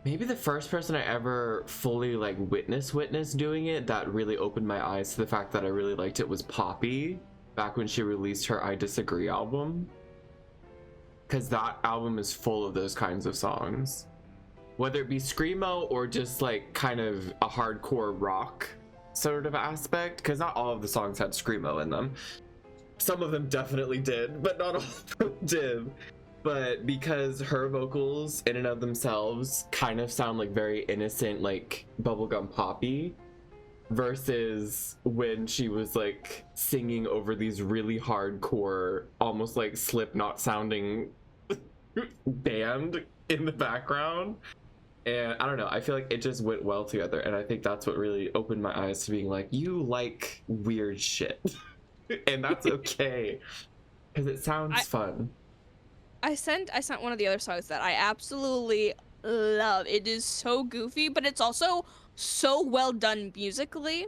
maybe the first person I ever fully like witness doing it that really opened my eyes to the fact that I really liked it was Poppy, back when she released her I Disagree album, because that album is full of those kinds of songs, whether it be screamo or just like kind of a hardcore rock sort of aspect, because not all of the songs had screamo in them. Some of them definitely did, but not all of them did. But because her vocals in and of themselves kind of sound like very innocent, like bubblegum Poppy, versus when she was like singing over these really hardcore, almost like Slipknot sounding band in the background. And I don't know, I feel like it just went well together, and I think that's what really opened my eyes to being like, you like weird shit. And that's okay, because it sounds fun. I sent one of the other songs that I absolutely love. It is so goofy, but it's also so well done musically.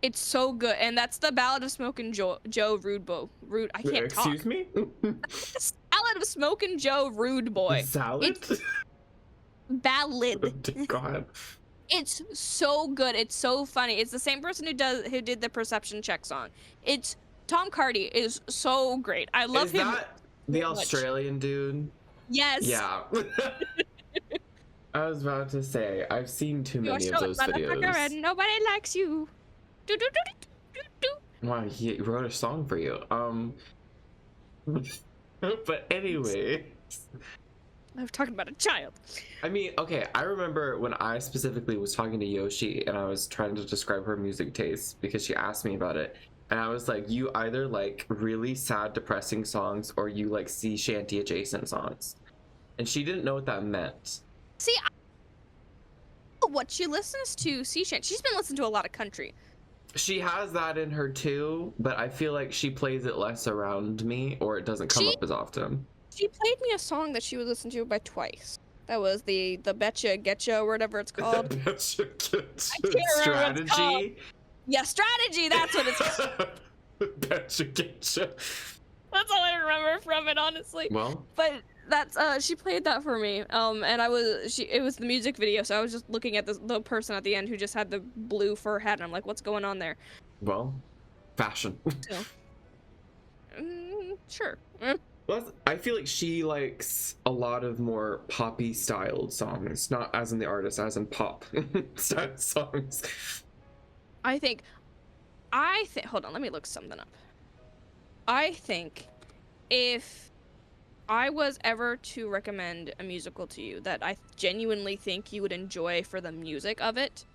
It's so good, and that's the Ballad of Smokin' Joe Rude Boy. I can't talk. Excuse me? Ballad of Smokin' Joe Rude Boy. Salad? Ballad. God. It's so good. It's so funny. It's the same person who did the Perception Check song. It's Tom Cardy is so great. I love him. Is that the Australian dude? Yes. Yeah. I was about to say, I've seen too many of those videos. And nobody likes you. Do, do, do, do, do, do. Wow, he wrote a song for you. But anyway. I was talking about a child. I mean, okay, I remember when I specifically was talking to Yoshi and I was trying to describe her music taste because she asked me about it. And I was like, you either like really sad, depressing songs or you like sea shanty adjacent songs. And she didn't know what that meant. See, I don't know what she listens to, sea shanty. She's been listening to a lot of country. She has that in her too, but I feel like she plays it less around me, or it doesn't come up as often. She played me a song that she would listen to by twice. That was the Betcha Getcha or whatever it's called. Betcha Getcha. I can't remember what it's called. Strategy? Yeah, Strategy, that's what it's called. Betcha Getcha. That's all I remember from it, honestly. Well, but that's she played that for me. And it was the music video, so I was just looking at the person at the end who just had the blue fur hat, and I'm like, what's going on there? well, fashion. So, sure. Well, I feel like she likes a lot of more poppy styled songs, not as in the artist, as in pop style songs. I think, hold on, let me look something up. I think if I was ever to recommend a musical to you that I genuinely think you would enjoy for the music of it,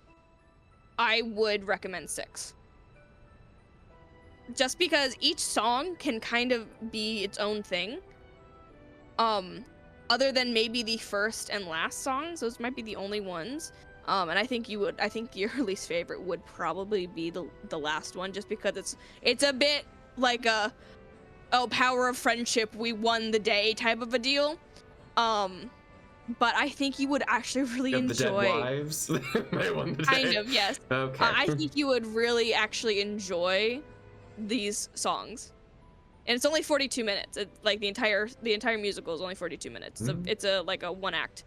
I would recommend Six. Just because each song can kind of be its own thing. Other than maybe the first and last songs, those might be the only ones. And I think your least favorite would probably be the last one, just because it's a bit like a, oh, power of friendship, we won the day type of a deal. But I think you would actually really enjoy. The Dead Wives. They won the day. Kind of, yes. Okay. I think you would really actually enjoy these songs. And it's only 42 minutes. Like the entire musical is only 42 minutes. It's a like a one act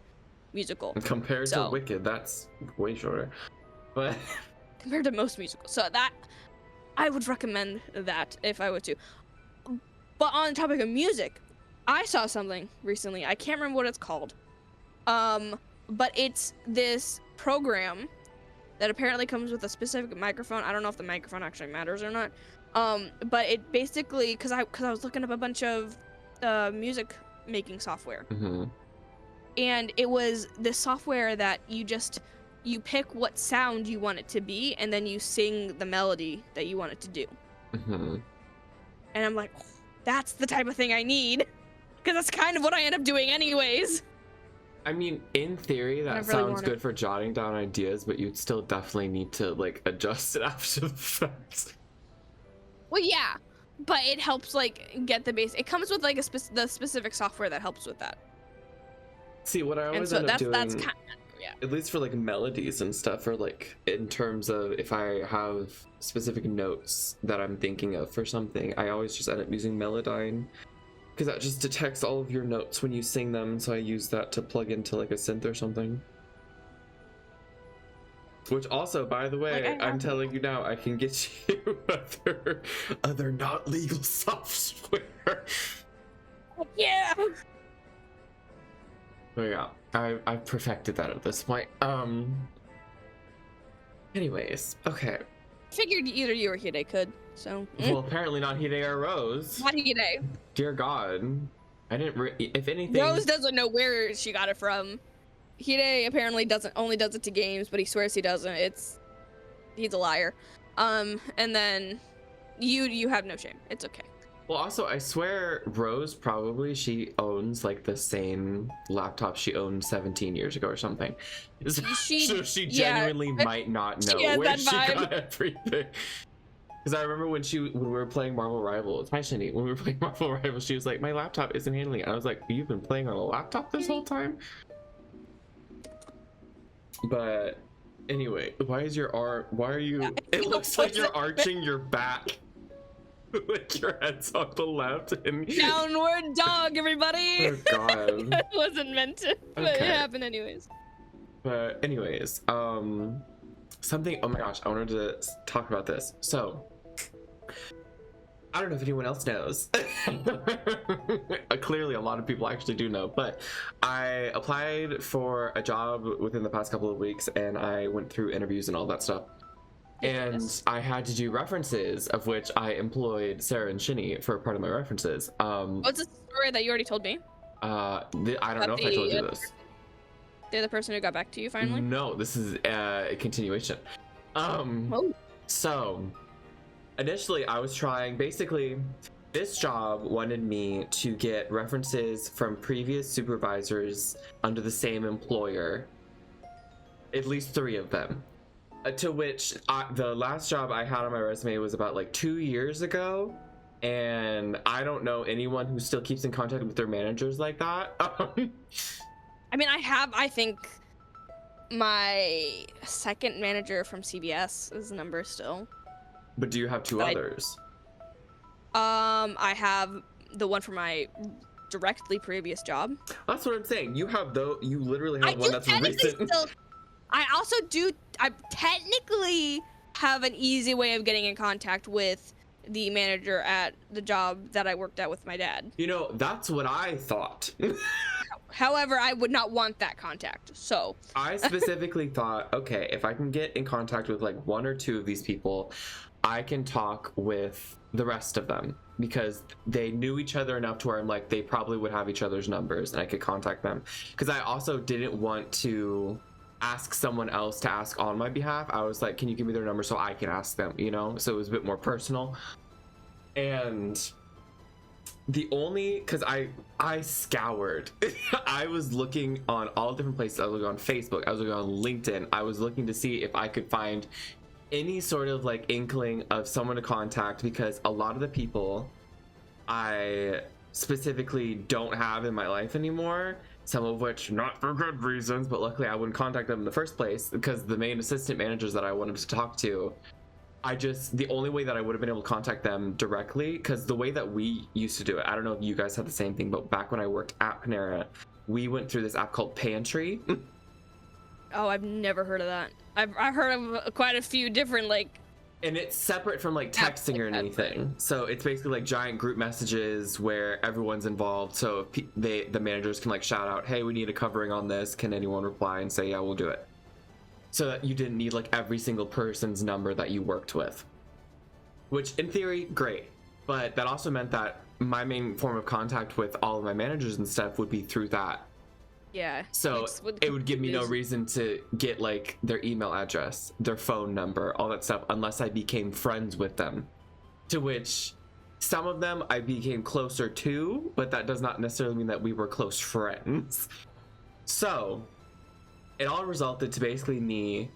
musical. Compared to Wicked, that's way shorter. But compared to most musicals. So that I would recommend that if I were to. But on the topic of music, I saw something recently. I can't remember what it's called. But it's this program that apparently comes with a specific microphone. I don't know if the microphone actually matters or not. But it basically, cause I was looking up a bunch of music making software, and it was this software that you pick what sound you want it to be, and then you sing the melody that you want it to do. And I'm like, oh, that's the type of thing I need, because that's kind of what I end up doing anyways. I mean, in theory, that sounds good for jotting down ideas, but you'd still definitely need to like adjust it after the fact. Well, yeah, but it helps like get the base. It comes with like the specific software that helps with that. See, what I always end up doing. yeah. At least for like melodies and stuff, or like in terms of if I have specific notes that I'm thinking of for something, I always just end up using Melodyne because that just detects all of your notes when you sing them. So I use that to plug into like a synth or something. Which also, by the way, Like, I'm telling you now, I can get you other not legal software. Yeah. Oh yeah, I've perfected that at this point. Anyways, okay. Figured either you or Hide could. So. Well, apparently not Hide or Rose. Not Hide. Dear God, I didn't. If anything, Rose doesn't know where she got it from. Hide apparently only does it to games, but he swears he doesn't. He's a liar. And then you have no shame. It's okay. Well, also, I swear Rose probably she owns like the same laptop she owned 17 years ago or something. So she genuinely might not know where she got everything. Because I remember when we were playing Marvel Rivals, hi Shani, when we were playing Marvel Rivals, she was like, my laptop isn't handling it. I was like, you've been playing on a laptop this whole time? But anyway, why are you, it looks like you're arching your back. Like your head's on the left and downward dog, everybody. Oh God. That wasn't meant to, but it happened anyways. But anyways, something, oh my gosh, I wanted to talk about this. So I don't know if anyone else knows. Clearly a lot of people actually do know, but I applied for a job within the past couple of weeks and I went through interviews and all that stuff. And I had to do references, of which I employed Sarah and Shinny for part of my references. What's the story that you already told me? I don't know if I told you this. They're the person who got back to you finally? No, this is a continuation. So initially I was trying, basically this job wanted me to get references from previous supervisors under the same employer, at least 3 of them. To which the last job I had on my resume was about like 2 years ago, and I don't know anyone who still keeps in contact with their managers like that. I mean, I think my second manager from CBS is the number still. But do you have 2 others? I have the one from my directly previous job. That's what I'm saying. You literally have one that's recent. I also I technically have an easy way of getting in contact with the manager at the job that I worked at with my dad. You know, that's what I thought. However, I would not want that contact, so. I specifically thought, okay, if I can get in contact with like 1 or 2 of these people, I can talk with the rest of them because they knew each other enough to where I'm like, they probably would have each other's numbers and I could contact them. Because I also didn't want to ask someone else to ask on my behalf. I was like, can you give me their number so I can ask them, you know? So it was a bit more personal. And because I scoured. I was looking on all different places. I was looking on Facebook, I was looking on LinkedIn. I was looking to see if I could find any sort of like inkling of someone to contact, because a lot of the people I specifically don't have in my life anymore, some of which not for good reasons, but luckily I wouldn't contact them in the first place because the main assistant managers that I wanted to talk to, the only way that I would have been able to contact them directly, because the way that we used to do it, I don't know if you guys had the same thing, but back when I worked at Panera, we went through this app called Pantry. Oh, I've never heard of that. I've heard of quite a few different and it's separate from like texting or anything. So it's basically like giant group messages where everyone's involved. So the managers can like shout out, hey, we need a covering on this. Can anyone reply and say, yeah, we'll do it. So that you didn't need like every single person's number that you worked with. Which in theory, great. But that also meant that my main form of contact with all of my managers and stuff would be through that. Yeah. So it would give me no reason to get like their email address, their phone number, all that stuff, unless I became friends with them. To which some of them I became closer to, but that does not necessarily mean that we were close friends. So it all resulted to basically me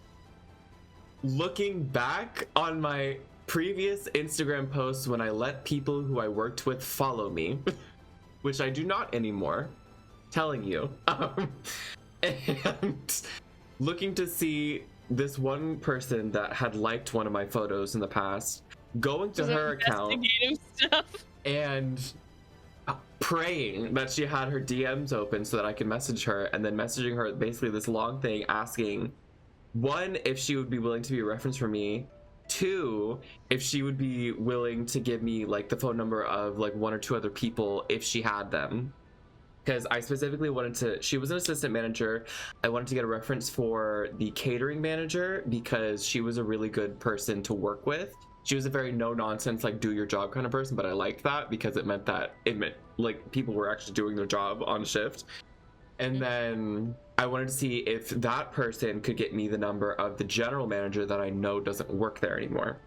looking back on my previous Instagram posts when I let people who I worked with follow me, which I do not anymore. Telling you, and looking to see this one person that had liked one of my photos in the past, going to her account Investigative stuff. and praying that she had her DMs open so that I could message her, and then messaging her basically this long thing asking, one, if she would be willing to be a reference for me, two, if she would be willing to give me like the phone number of like one or two other people if she had them. Because I specifically wanted to, she was an assistant manager. I wanted to get a reference for the catering manager because she was a really good person to work with. She was a very no nonsense, like do your job kind of person, but I liked that because it meant like people were actually doing their job on shift. And then I wanted to see if that person could get me the number of the general manager that I know doesn't work there anymore.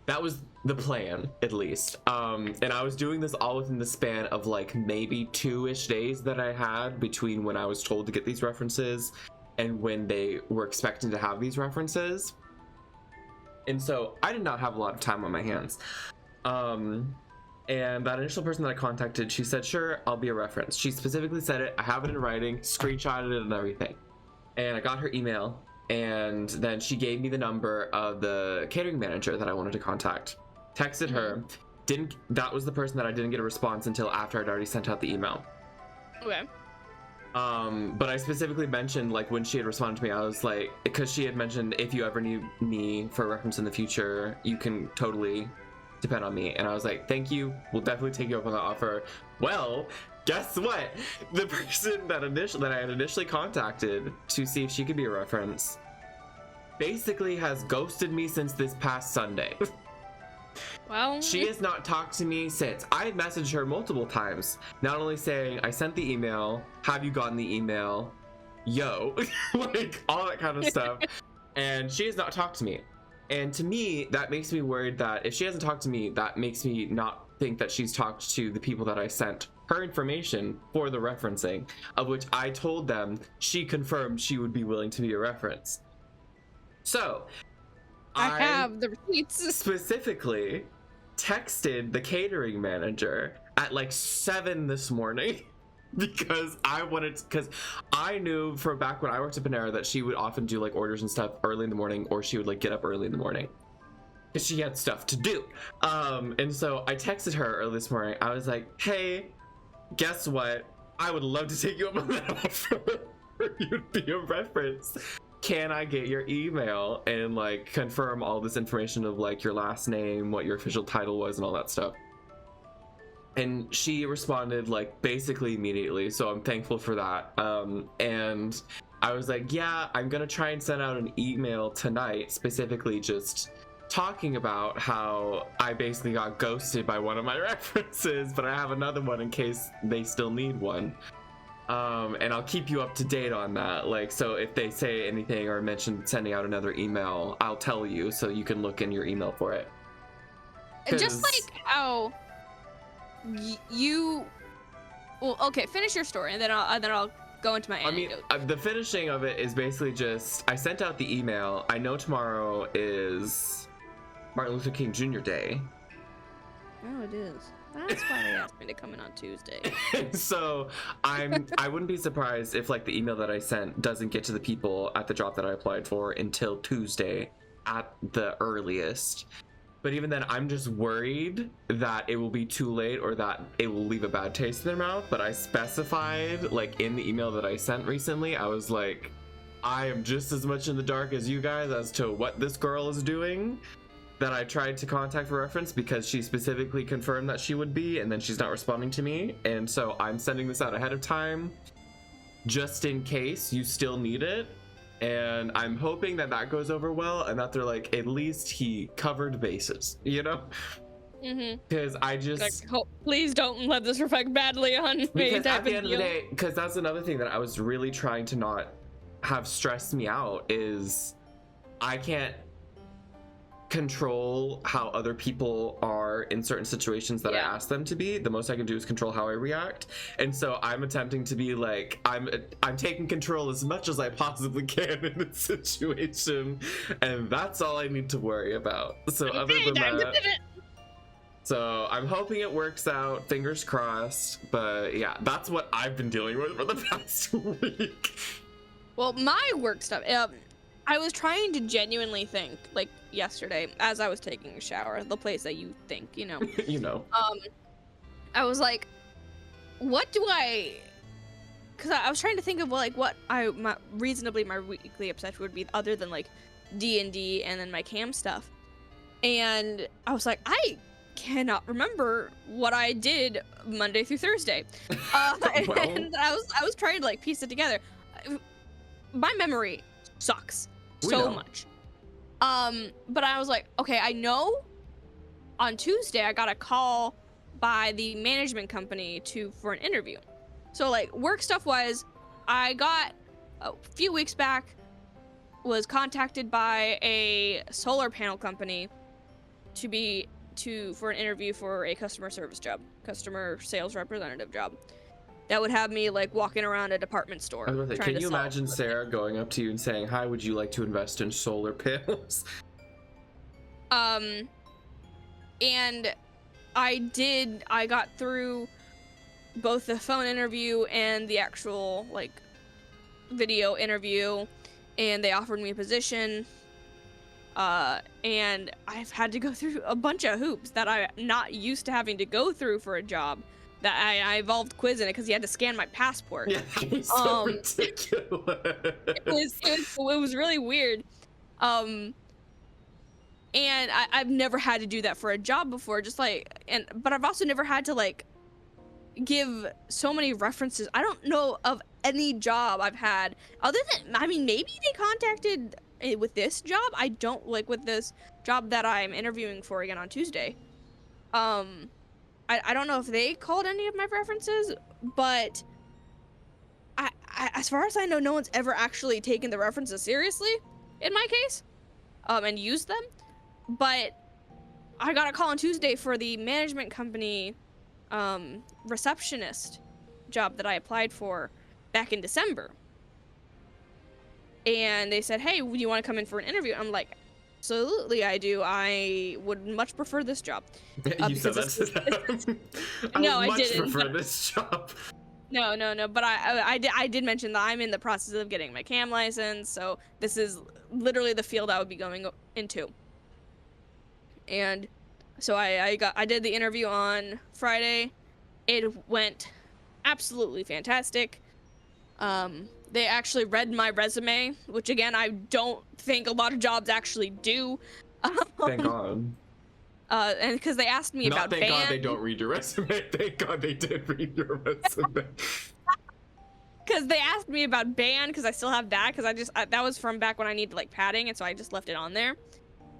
That was the plan, at least. And I was doing this all within the span of like maybe 2-ish days that I had between when I was told to get these references and when they were expecting to have these references. And so I did not have a lot of time on my hands. And that initial person that I contacted, she said, sure, I'll be a reference. She specifically said it. I have it in writing, screenshotted it and everything. And I got her email. And then she gave me the number of the catering manager that I wanted to contact. Texted her. That was the person that I didn't get a response until after I'd already sent out the email. Okay. But I specifically mentioned, like, when she had responded to me, I was like, because she had mentioned, if you ever need me for reference in the future, you can totally depend on me. And I was like, thank you. We'll definitely take you up on the offer. Well, guess what? The person that I had initially contacted to see if she could be a reference basically has ghosted me since this past Sunday. Well, she has not talked to me since. I had messaged her multiple times, not only saying I sent the email, have you gotten the email, yo, like all that kind of stuff, and she has not talked to me. And to me, that makes me worried that if she hasn't talked to me, that makes me not think that she's talked to the people that I sent her information for the referencing, of which I told them she confirmed she would be willing to be a reference. So I have the receipts. Specifically texted the catering manager at like 7 this morning because I knew from back when I worked at Panera that she would often do like orders and stuff early in the morning, or she would like get up early in the morning because she had stuff to do. And so I texted her early this morning. I was like, hey, guess what? I would love to take you up on that offer for you to be a reference. Can I get your email and like confirm all this information of like your last name, what your official title was, and all that stuff? And she responded like basically immediately, so I'm thankful for that. And I was like, yeah, I'm gonna try and send out an email tonight, specifically just talking about how I basically got ghosted by one of my references, but I have another one in case they still need one. And I'll keep you up to date on that. Like, so if they say anything or mention sending out another email, I'll tell you so you can look in your email for it. Just like how you. Well, okay, finish your story, and then I'll go into my anecdote. I mean, the finishing of it is basically just I sent out the email. I know tomorrow is Martin Luther King Jr. Day. Oh, it is. That's why they asked me to come in on Tuesday. So I wouldn't be surprised if like the email that I sent doesn't get to the people at the job that I applied for until Tuesday at the earliest. But even then, I'm just worried that it will be too late or that it will leave a bad taste in their mouth. But I specified, like in the email that I sent recently, I was like, I am just as much in the dark as you guys as to what this girl is doing. That I tried to contact for reference because she specifically confirmed that she would be, and then she's not responding to me. And so I'm sending this out ahead of time just in case you still need it. And I'm hoping that that goes over well and that they're like, at least he covered bases, you know? Because I just please don't let this reflect badly on me. Because at the end of the day, because that's another thing that I was really trying to not have stressed me out is I can't control how other people are in certain situations that I ask them to be. The most I can do is control how I react, and so I'm attempting to be like I'm taking control as much as I possibly can in this situation, and that's all I need to worry about. So other than that, so I'm hoping it works out, fingers crossed. But yeah, that's what I've been dealing with for the past week. Well, my work stuff. I was trying to genuinely think, like yesterday, as I was taking a shower, the place that you think, you know. You know. I was like, what do I? Because I was trying to think of like what my weekly obsession would be, other than like D&D and then my cam stuff. And I was like, I cannot remember what I did Monday through Thursday. Well. And I was trying to like piece it together. My memory sucks so much. But I was like, okay, I know on Tuesday I got a call by the management company for an interview. So like work stuff wise, I got a few weeks back was contacted by a solar panel company for an interview for a customer sales representative job. That would have me like walking around a department store. Can you imagine Sarah going up to you and saying, "Hi, would you like to invest in solar panels?" And I got through both the phone interview and the actual like video interview, and they offered me a position. And I've had to go through a bunch of hoops that I'm not used to having to go through for a job. That I involved Quiz in it because he had to scan my passport. Yeah, it's so ridiculous. It was really weird. And I've never had to do that for a job before. But I've also never had to like give so many references. I don't know of any job I've had other than, I mean, maybe they contacted with this job. I don't like with this job that I'm interviewing for again on Tuesday. I don't know if they called any of my references, but I as far as I know, no one's ever actually taken the references seriously in my case, and used them. But I got a call on Tuesday for the management company receptionist job that I applied for back in December. And they said, "Hey, do you want to come in for an interview?" I'm like, "Absolutely, I do. I would much prefer this job." You said that to them? I didn't prefer this job. No. But I did mention that I'm in the process of getting my cam license, so this is literally the field I would be going into. And so I did the interview on Friday. It went absolutely fantastic. They actually read my resume, which again, I don't think a lot of jobs actually do. Thank God. And because they asked me about band. Thank God they don't read your resume. Thank God they did read your resume. Because they asked me about band, because I still have that, because that was from back when I needed like padding, and so I just left it on there.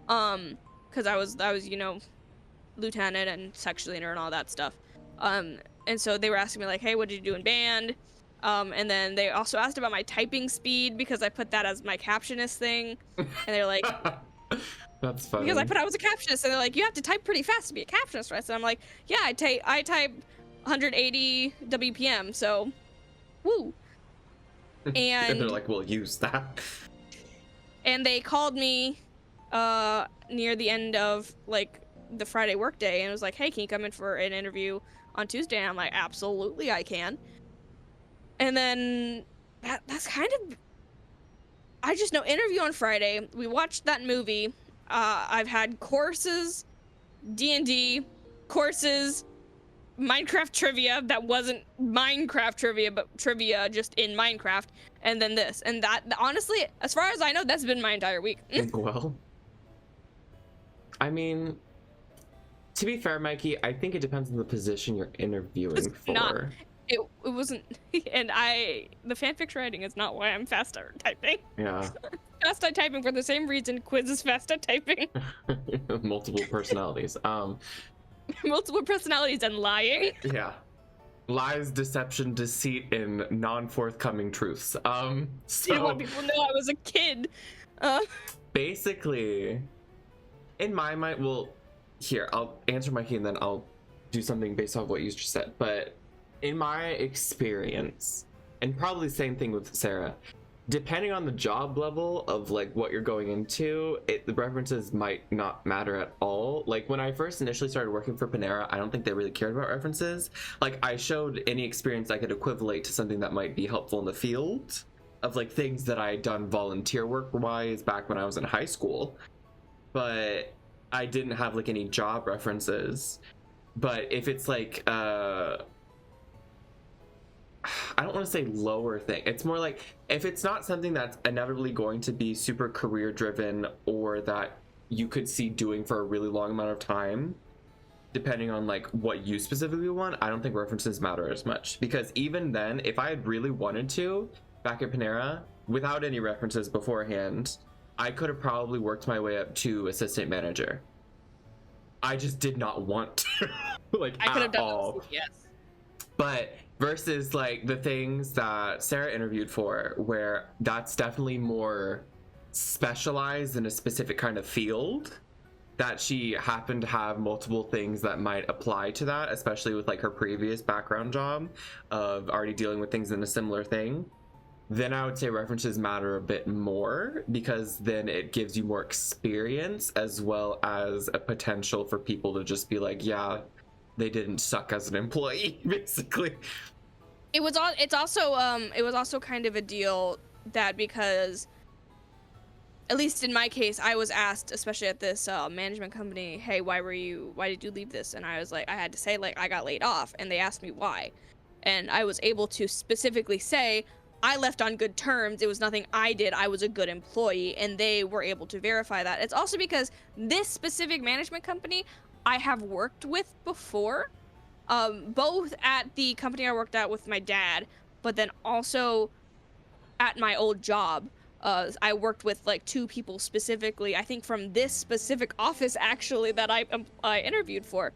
Because I was lieutenant and section leader and all that stuff. And so they were asking me like, "Hey, what did you do in band?" And then they also asked about my typing speed, because I put that as my captionist thing. And they're like, that's funny. Because I was a captionist, and they're like, "You have to type pretty fast to be a captionist, right?" So I'm like, "Yeah, I type 180 WPM, so woo." And they're like, "We'll use that." And they called me near the end of like the Friday workday, and it was like, "Hey, can you come in for an interview on Tuesday?" And I'm like, "Absolutely, I can." And then that's kind of, I just know, interview on Friday. We watched that movie. I've had courses, D&D courses, Minecraft trivia that wasn't Minecraft trivia, but trivia just in Minecraft, and then this. And that, honestly, as far as I know, that's been my entire week. Well, I mean, to be fair, Mikey, I think it depends on the position you're interviewing for. It wasn't, and the fanfic writing is not why I'm fast at typing. Yeah. Fast at typing for the same reason Quiz is fast at typing. Multiple personalities. Multiple personalities and lying. Yeah. Lies, deception, deceit, and non-forthcoming truths. So you want people to know I was a kid. Basically, in my mind, well, here, I'll answer Mikey and then I'll do something based off what you just said. But in my experience, and probably the same thing with Sarah, depending on the job level of like what you're going into, the references might not matter at all. Like when I first initially started working for Panera, I don't think they really cared about references. Like I showed any experience I could equivalent to something that might be helpful in the field. of like things that I had done volunteer work wise back when I was in high school, but I didn't have like any job references. But if it's like I don't want to say lower thing, it's more like if it's not something that's inevitably going to be super career driven or that you could see doing for a really long amount of time, depending on like what you specifically want, I don't think references matter as much. Because even then, if I had really wanted to back at Panera without any references beforehand, I could have probably worked my way up to assistant manager. I just did not want to. Like, I could have done all. Yes. But versus like the things that Sarah interviewed for, where that's definitely more specialized in a specific kind of field, that she happened to have multiple things that might apply to that, especially with like her previous background job of already dealing with things in a similar thing, then I would say references matter a bit more, because then it gives you more experience as well as a potential for people to just be like, yeah, they didn't suck as an employee, basically. It was also kind of a deal that, because at least in my case, I was asked, especially at this management company, hey, why did you leave this? And I was like, I had to say, like, I got laid off, and they asked me why. And I was able to specifically say, I left on good terms. It was nothing I did. I was a good employee, and they were able to verify that. It's also because this specific management company I have worked with before, both at the company I worked at with my dad, but then also at my old job. I worked with like 2 people specifically, I think from this specific office actually, that I interviewed for.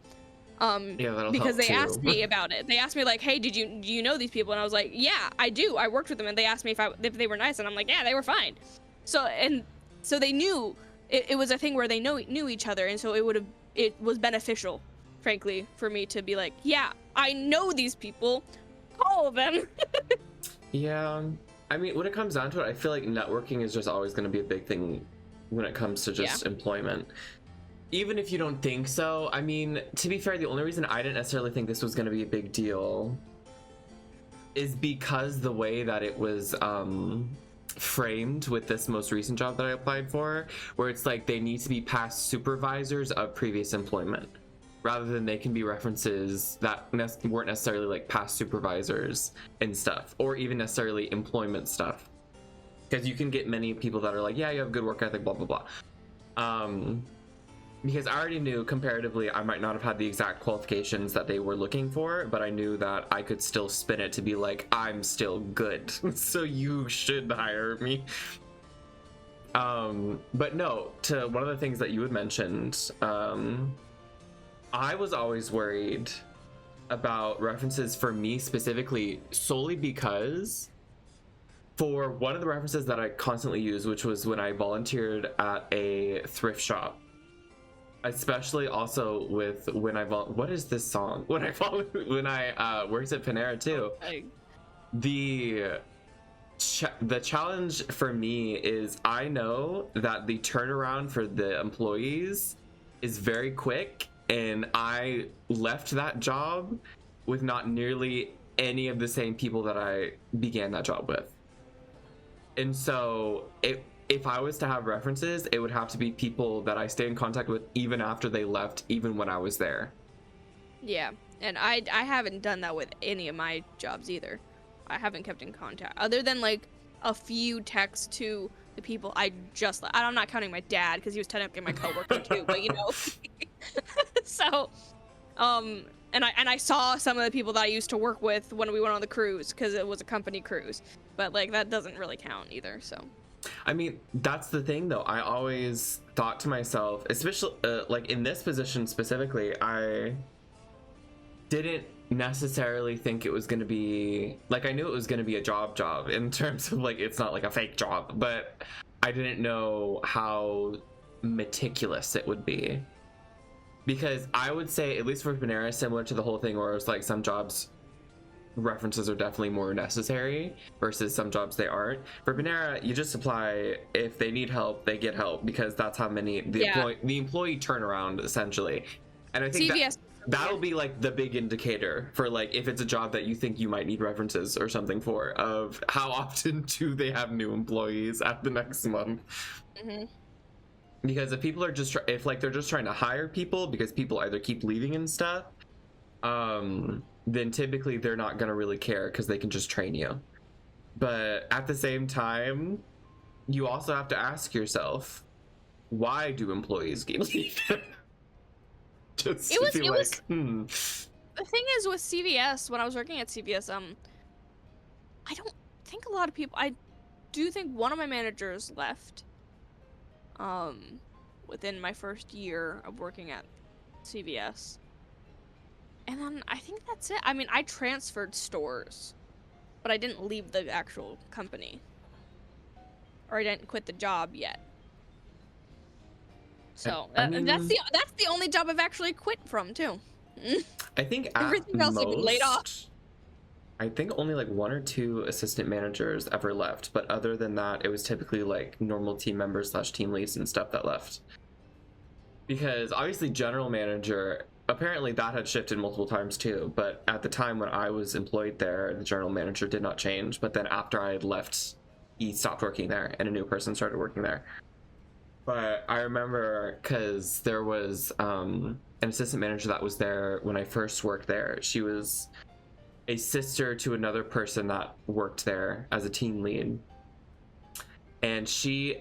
Yeah, because they asked me about it. They asked me like, hey, do you know these people? And I was like, yeah, I do. I worked with them. And they asked me if they were nice, and I'm like, yeah, they were fine. So they knew it was a thing where they knew each other, and so it was beneficial, frankly, for me to be like, yeah, I know these people. Call them. Yeah. I mean, when it comes down to it, I feel like networking is just always going to be a big thing when it comes to just employment. Even if you don't think so, I mean, to be fair, the only reason I didn't necessarily think this was going to be a big deal is because the way that it was framed with this most recent job that I applied for, where it's like they need to be past supervisors of previous employment, rather than they can be references that weren't necessarily like past supervisors and stuff, or even necessarily employment stuff. Because you can get many people that are like, yeah, you have good work ethic, blah, blah, blah. Because I already knew comparatively I might not have had the exact qualifications that they were looking for, but I knew that I could still spin it to be like, I'm still good, so you should hire me. But no, to one of the things that you had mentioned, I was always worried about references for me specifically, solely because for one of the references that I constantly use, which was when I volunteered at a thrift shop, especially also with when I what is this song? When I worked at Panera too. The challenge for me is I know that the turnaround for the employees is very quick, and I left that job with not nearly any of the same people that I began that job with. And so if I was to have references, it would have to be people that I stay in contact with even after they left, even when I was there. Yeah, and I haven't done that with any of my jobs either. I haven't kept in contact, other than like a few texts to the people I just left. I'm not counting my dad, because he was technically my coworker too, but you know. So, and I saw some of the people that I used to work with when we went on the cruise, because it was a company cruise, but like that doesn't really count either, so. I mean, that's the thing though. I always thought to myself, especially like in this position specifically, I didn't necessarily think it was going to be like, I knew it was going to be a job in terms of like, it's not like a fake job, but I didn't know how meticulous it would be. Because I would say, at least for Panera, similar to the whole thing where it's like some jobs references are definitely more necessary versus some jobs they aren't. For Panera, you just apply. If they need help, they get help, because that's how many the employee turnaround essentially And I think CVS. that'll be like the big indicator for like if it's a job that you think you might need references or something for, of how often do they have new employees at the next month. Mm-hmm. Because if people are just if like they're just trying to hire people because people either keep leaving and stuff, then typically they're not gonna really care because they can just train you. But at the same time, you also have to ask yourself, why do employees keep leaving? Just It was- to be it like, was- The thing is with CVS, when I was working at CVS, I don't think a lot of people. I do think one of my managers left. Within my first year of working at CVS, and then I think that's it. I mean, I transferred stores, but I didn't leave the actual company, or I didn't quit the job yet. So I mean, that's the only job I've actually quit from too. I think Everything else I've been laid off. I think only like 1 or 2 assistant managers ever left, but other than that, it was typically like normal team members / team leads and stuff that left. Because obviously general manager, apparently that had shifted multiple times too, but at the time when I was employed there, the general manager did not change. But then after I had left, he stopped working there and a new person started working there. But I remember because there was an assistant manager that was there when I first worked there. She was a sister to another person that worked there as a team lead. And she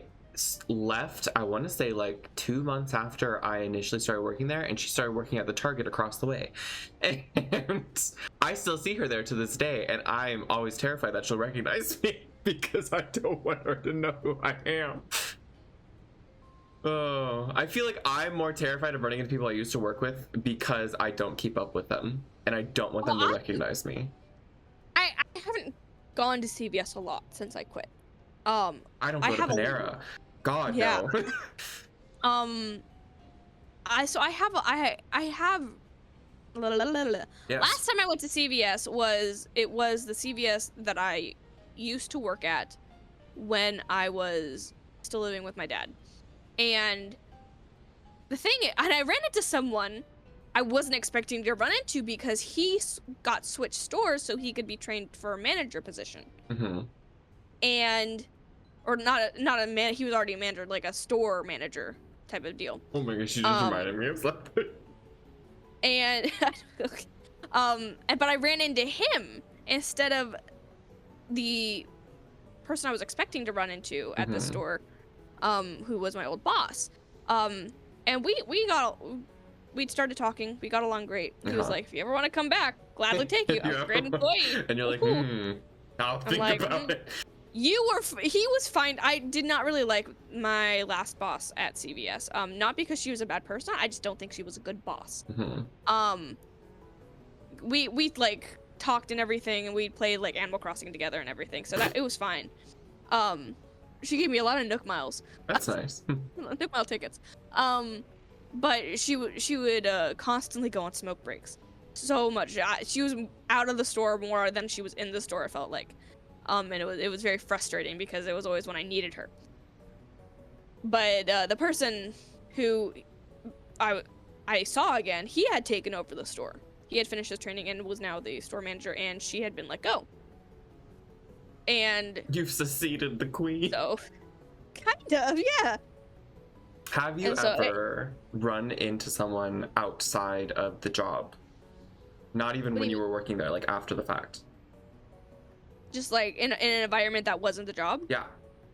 left, I want to say like 2 months after I initially started working there, and she started working at the Target across the way. And I still see her there to this day, and I'm always terrified that she'll recognize me because I don't want her to know who I am. Oh, I feel like I'm more terrified of running into people I used to work with because I don't keep up with them, and I don't want them to recognize me. I haven't gone to CVS a lot since I quit. I don't go to Panera. God, yeah. no. I have. Yes. Last time I went to CVS was the CVS that I used to work at when I was still living with my dad. And and I ran into someone I wasn't expecting to run into because he got switched stores so he could be trained for a manager position. Mm-hmm. Or not a man. He was already a manager, like a store manager type of deal. Oh my gosh, you just reminded me of something. And but I ran into him instead of the person I was expecting to run into at the store, who was my old boss. And we started talking. We got along great. He was like, "If you ever want to come back, gladly take you. I was a great employee." And you're like, I'll think about it. He was fine. I did not really like my last boss at CVS. Not because she was a bad person. I just don't think she was a good boss. Mm-hmm. We like talked and everything, and we played like Animal Crossing together and everything. So it was fine. She gave me a lot of Nook miles. That's nice. Nook mile tickets. But she would constantly go on smoke breaks. So much. She was out of the store more than she was in the store, it felt like. And it was very frustrating because it was always when I needed her. But the person who I saw again, he had taken over the store. He had finished his training and was now the store manager, and she had been let go. And you've succeeded the queen. So, kind of, yeah. Have you ever run into someone outside of the job? Not even when you were working there, like after the fact. Just like in an environment that wasn't the job? Yeah,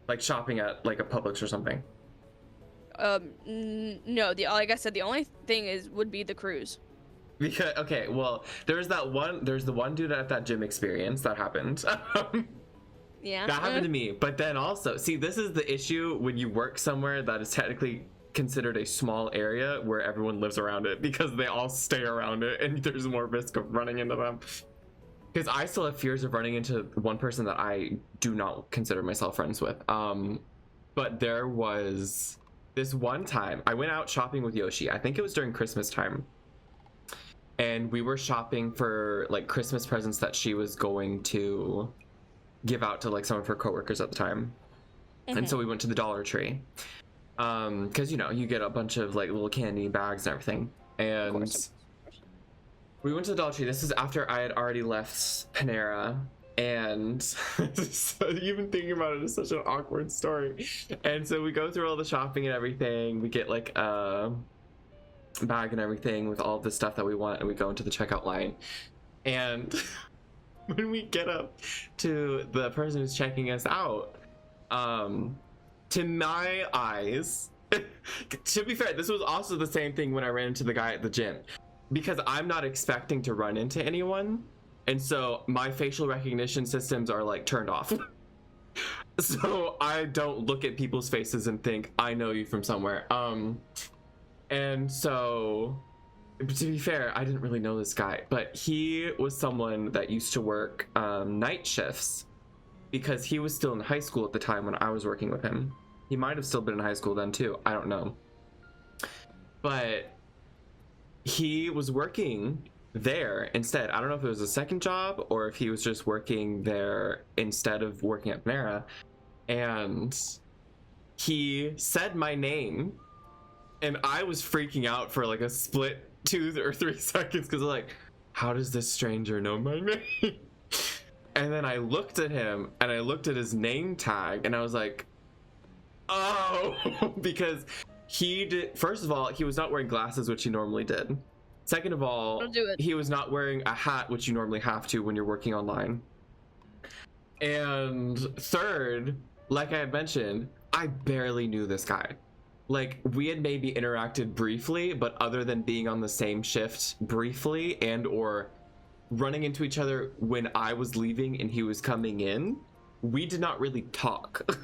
like shopping at like a Publix or something. No. Like I said, the only thing would be the cruise. Because okay, well, there's the one dude at that gym experience that happened. Yeah. That happened to me. But then also, see, this is the issue when you work somewhere that is technically considered a small area where everyone lives around it because they all stay around it and there's more risk of running into them. Because I still have fears of running into one person that I do not consider myself friends with. But there was this one time I went out shopping with Yoshi. I think it was during Christmas time. And we were shopping for like Christmas presents that she was going to give out to like some of her coworkers at the time. And so we went to the Dollar Tree. Because, you know, you get a bunch of like little candy bags and everything. and course. we went to the Dollar Tree. This is after I had already left Panera, and so even thinking about it is such an awkward story. And so we go through all the shopping and everything. We get like a bag and everything with all the stuff that we want, and we go into the checkout line. And when we get up to the person who's checking us out, to my eyes, to be fair, this was also the same thing when I ran into the guy at the gym, because I'm not expecting to run into anyone, and so my facial recognition systems are like turned off. So I don't look at people's faces and think I know you from somewhere. And so to be fair, I didn't really know this guy, but he was someone that used to work night shifts, because he was still in high school at the time when I was working with him. He might have still been in high school then too, I don't know. But he was working there instead. I don't know if it was a second job or if he was just working there instead of working at Panera. And he said my name, and I was freaking out for like a split 2 or 3 seconds, because I'm like, how does this stranger know my name? And then I looked at him and I looked at his name tag, and I was like, oh, because he did, first of all, he was not wearing glasses, which he normally did. Second of all, Don't do it. he was not wearing a hat, which you normally have to when you're working online. And third, like I had mentioned, I barely knew this guy. Like, we had maybe interacted briefly, but other than being on the same shift briefly and or running into each other when I was leaving and he was coming in, we did not really talk.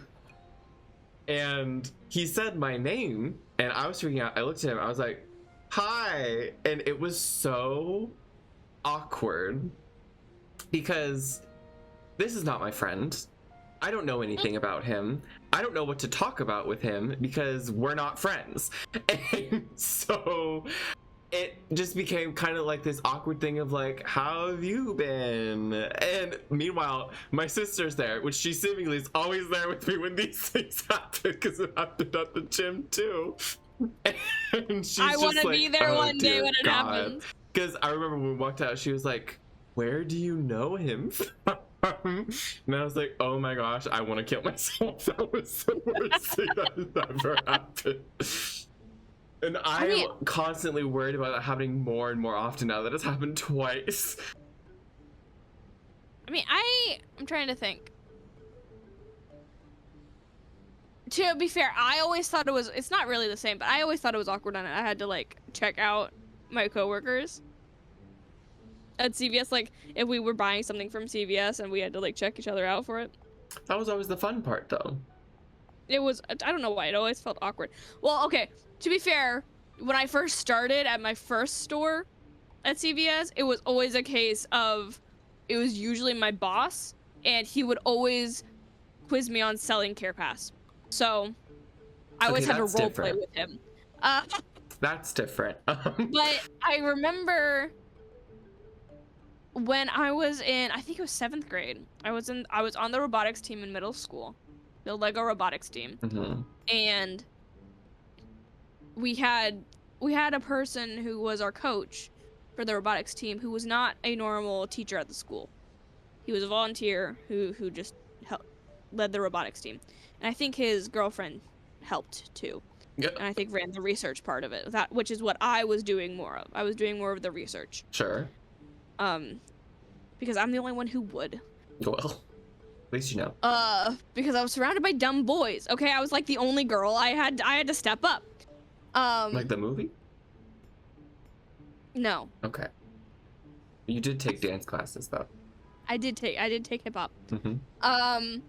And he said my name, and I was freaking out. I looked at him, I was like, hi. And it was so awkward, because this is not my friend. I don't know anything about him. I don't know what to talk about with him because we're not friends. And so it just became kind of like this awkward thing of like, how have you been? And meanwhile, my sister's there, which she seemingly is always there with me when these things happen, because it happened at the gym too. And she's I want to like, be there oh, one day dear when it God. happens. Because I remember when we walked out, she was like, where do you know him from? And I was like, oh my gosh, I want to kill myself. That was the worst thing that has ever happened. And I'm constantly worried about that happening more and more often now that it's happened twice. I mean, I'm trying to think. To be fair, I always thought it's not really the same, but I always thought it was awkward on it. I had to like check out my coworkers at CVS, like if we were buying something from CVS and we had to like check each other out for it. That was always the fun part though. It was, I don't know why, it always felt awkward. Well, okay, to be fair, when I first started at my first store at CVS, it was always a case of, it was usually my boss, and he would always quiz me on selling CarePass. So I always had to role play with him. That's different. But I remember when I was in, I think it was 7th grade, I was on the robotics team in middle school, the Lego robotics team. Mm-hmm. And we had a person who was our coach for the robotics team who was not a normal teacher at the school. He was a volunteer who just led the robotics team. And I think his girlfriend helped too. Yep. And I think ran the research part of it, which is what I was doing more of. I was doing more of the research. Sure. Because I'm the only one who would. Well, at least you know. Because I was surrounded by dumb boys. Okay, I was like the only girl. I had to step up. Like the movie? No. Okay. You did take dance classes though. I did take hip hop. Mm-hmm.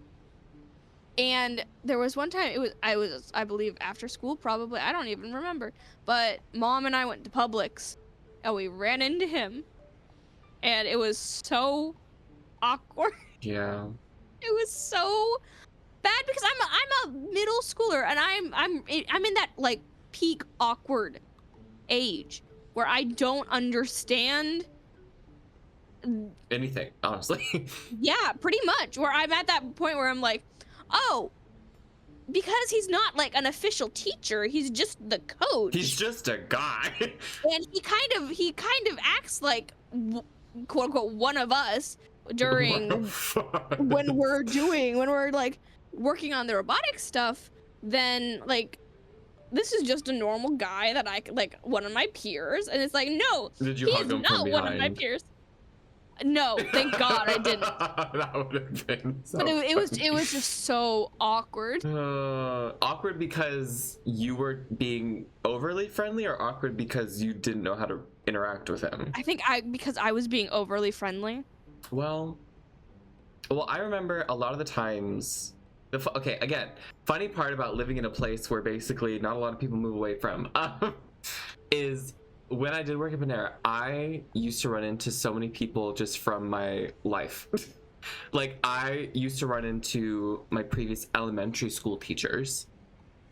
And there was one time I believe after school, probably, I don't even remember, but Mom and I went to Publix and we ran into him, and it was so awkward. Yeah. It was so bad because I'm a middle schooler, and I'm in that like peak awkward age where I don't understand anything, honestly. Yeah, pretty much. Where I'm at that point where I'm like, oh, because he's not like an official teacher, he's just the coach. He's just a guy. And he kind of acts like quote unquote one of us during when we're like working on the robotic stuff. Then like this is just a normal guy that I like, one of my peers, and it's like, no, Did you he hug is him not from one of my behind? peers. No, thank God I didn't. That would have been so But it was funny. just so awkward. Awkward because you were being overly friendly, or awkward because you didn't know how to interact with him? I think because I was being overly friendly. Well, I remember a lot of the times. Okay, again, funny part about living in a place where basically not a lot of people move away from is when I did work at Panera, I used to run into so many people just from my life. Like, I used to run into my previous elementary school teachers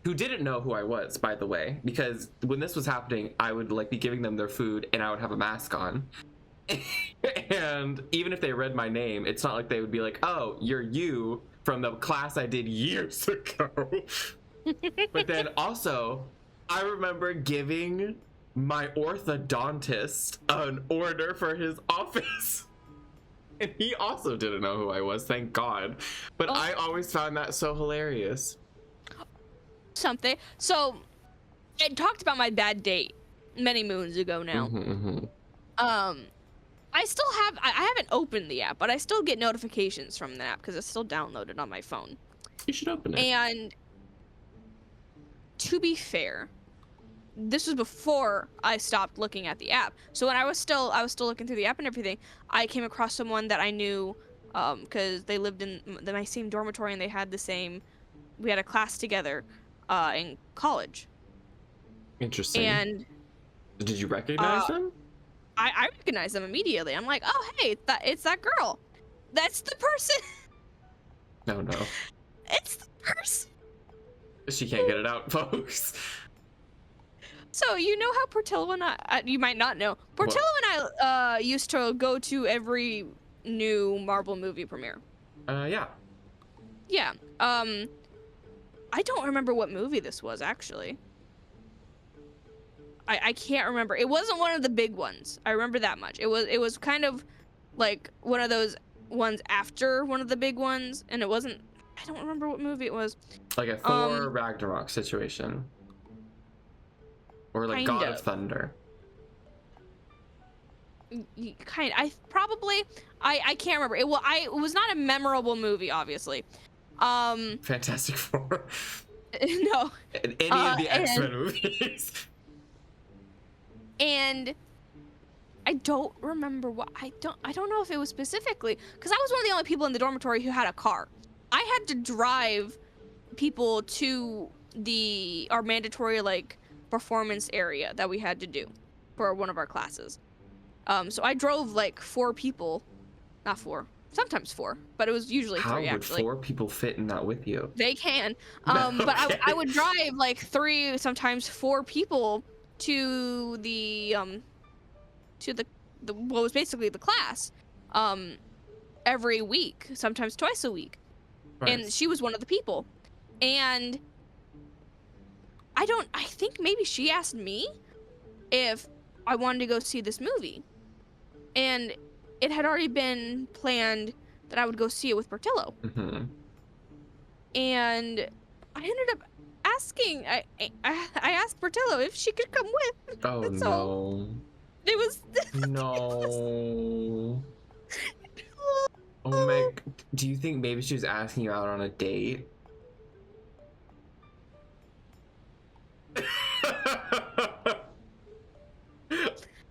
who didn't know who I was, by the way, because when this was happening, I would like be giving them their food and I would have a mask on. And even if they read my name, it's not like they would be like, oh, you're you from the class I did years ago. But then also, I remember giving my orthodontist an order for his office. And he also didn't know who I was, thank God. But I always found that so hilarious. Something. So, I talked about my bad date many moons ago now. I still have, I haven't opened the app, but I still get notifications from the app because it's still downloaded on my phone. You should open it. And to be fair, this was before I stopped looking at the app. So when I was still looking through the app and everything, I came across someone that I knew because they lived in my same dormitory and we had a class together in college. Interesting. And did you recognize them? I recognized them immediately. I'm like, oh, hey, it's that girl. That's the person. No. It's the person. She can't get it out, folks. So, you know how Portillo and I, you might not know, Portillo and I used to go to every new Marvel movie premiere. Yeah. Yeah. I don't remember what movie this was, actually. I can't remember. It wasn't one of the big ones. I remember that much. It was kind of like one of those ones after one of the big ones, and it wasn't, I don't remember what movie it was. Like a Thor Ragnarok situation. Or like God of Thunder. I can't remember. It was not a memorable movie, obviously. Fantastic Four. No. Any of the X-Men movies. And I don't remember what, I don't know if it was specifically, because I was one of the only people in the dormitory who had a car. I had to drive people to our mandatory like performance area that we had to do for one of our classes. So I drove like 4 people, not 4, sometimes 4, but it was usually 3 actually. How would 4 people fit in that with you? They can. Okay. But I would drive like 3, sometimes 4 people to the what was basically the class every week, sometimes twice a week. Right. And she was one of the people. And I think maybe she asked me if I wanted to go see this movie. And it had already been planned that I would go see it with Portillo. Mm-hmm. And I ended up asking, I asked Portillo if she could come with. Oh, That's no. all. It was... No. Oh my... Do you think maybe she was asking you out on a date?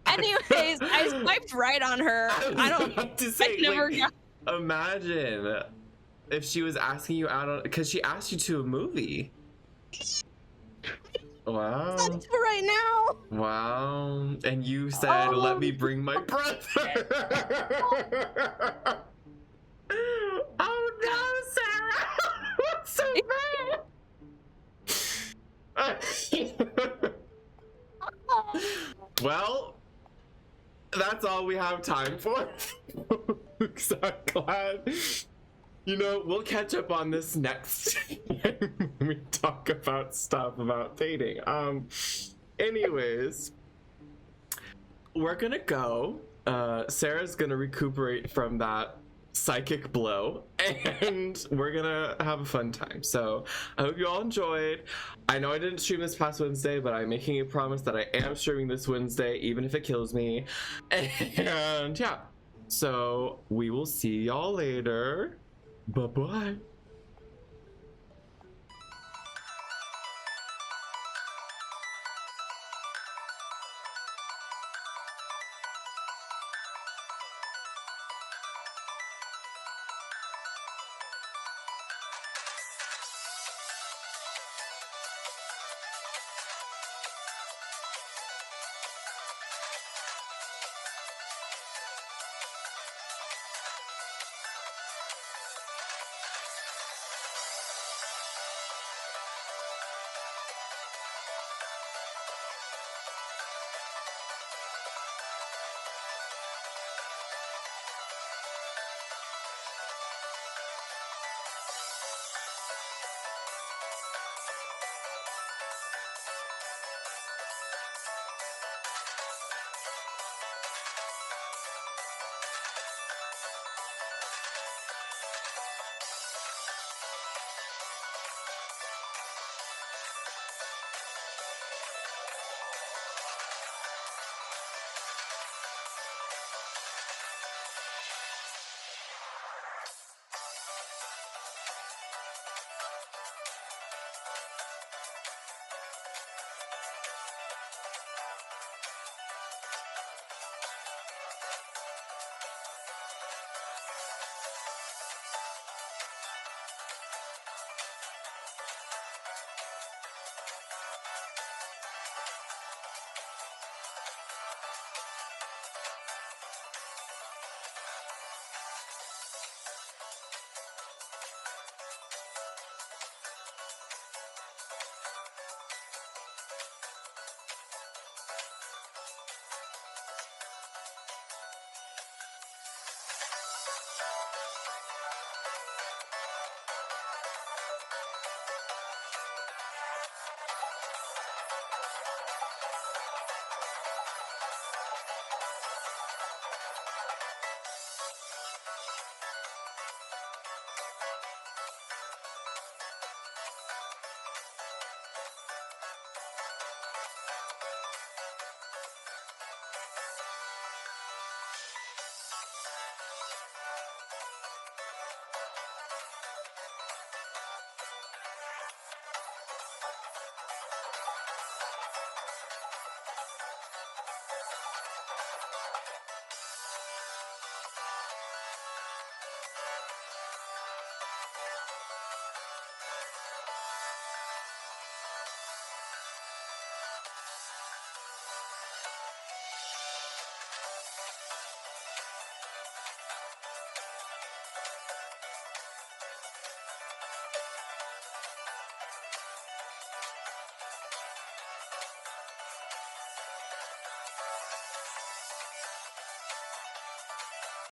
Anyways, I swiped right on her. Imagine if she was asking you out on... Because she asked you to a movie. Wow. That's for right now. Wow. And you said, let me bring my brother. Oh no, Sarah. So bad. Well, that's all we have time for. So I'm glad You know, we'll catch up on this next when we talk about stuff about dating. Anyways, we're gonna go. Sarah's gonna recuperate from that psychic blow, and we're gonna have a fun time. So I hope you all enjoyed. I know I didn't stream this past Wednesday, but I'm making a promise that I am streaming this Wednesday, even if it kills me. And yeah, so we will see y'all later. Bye bye.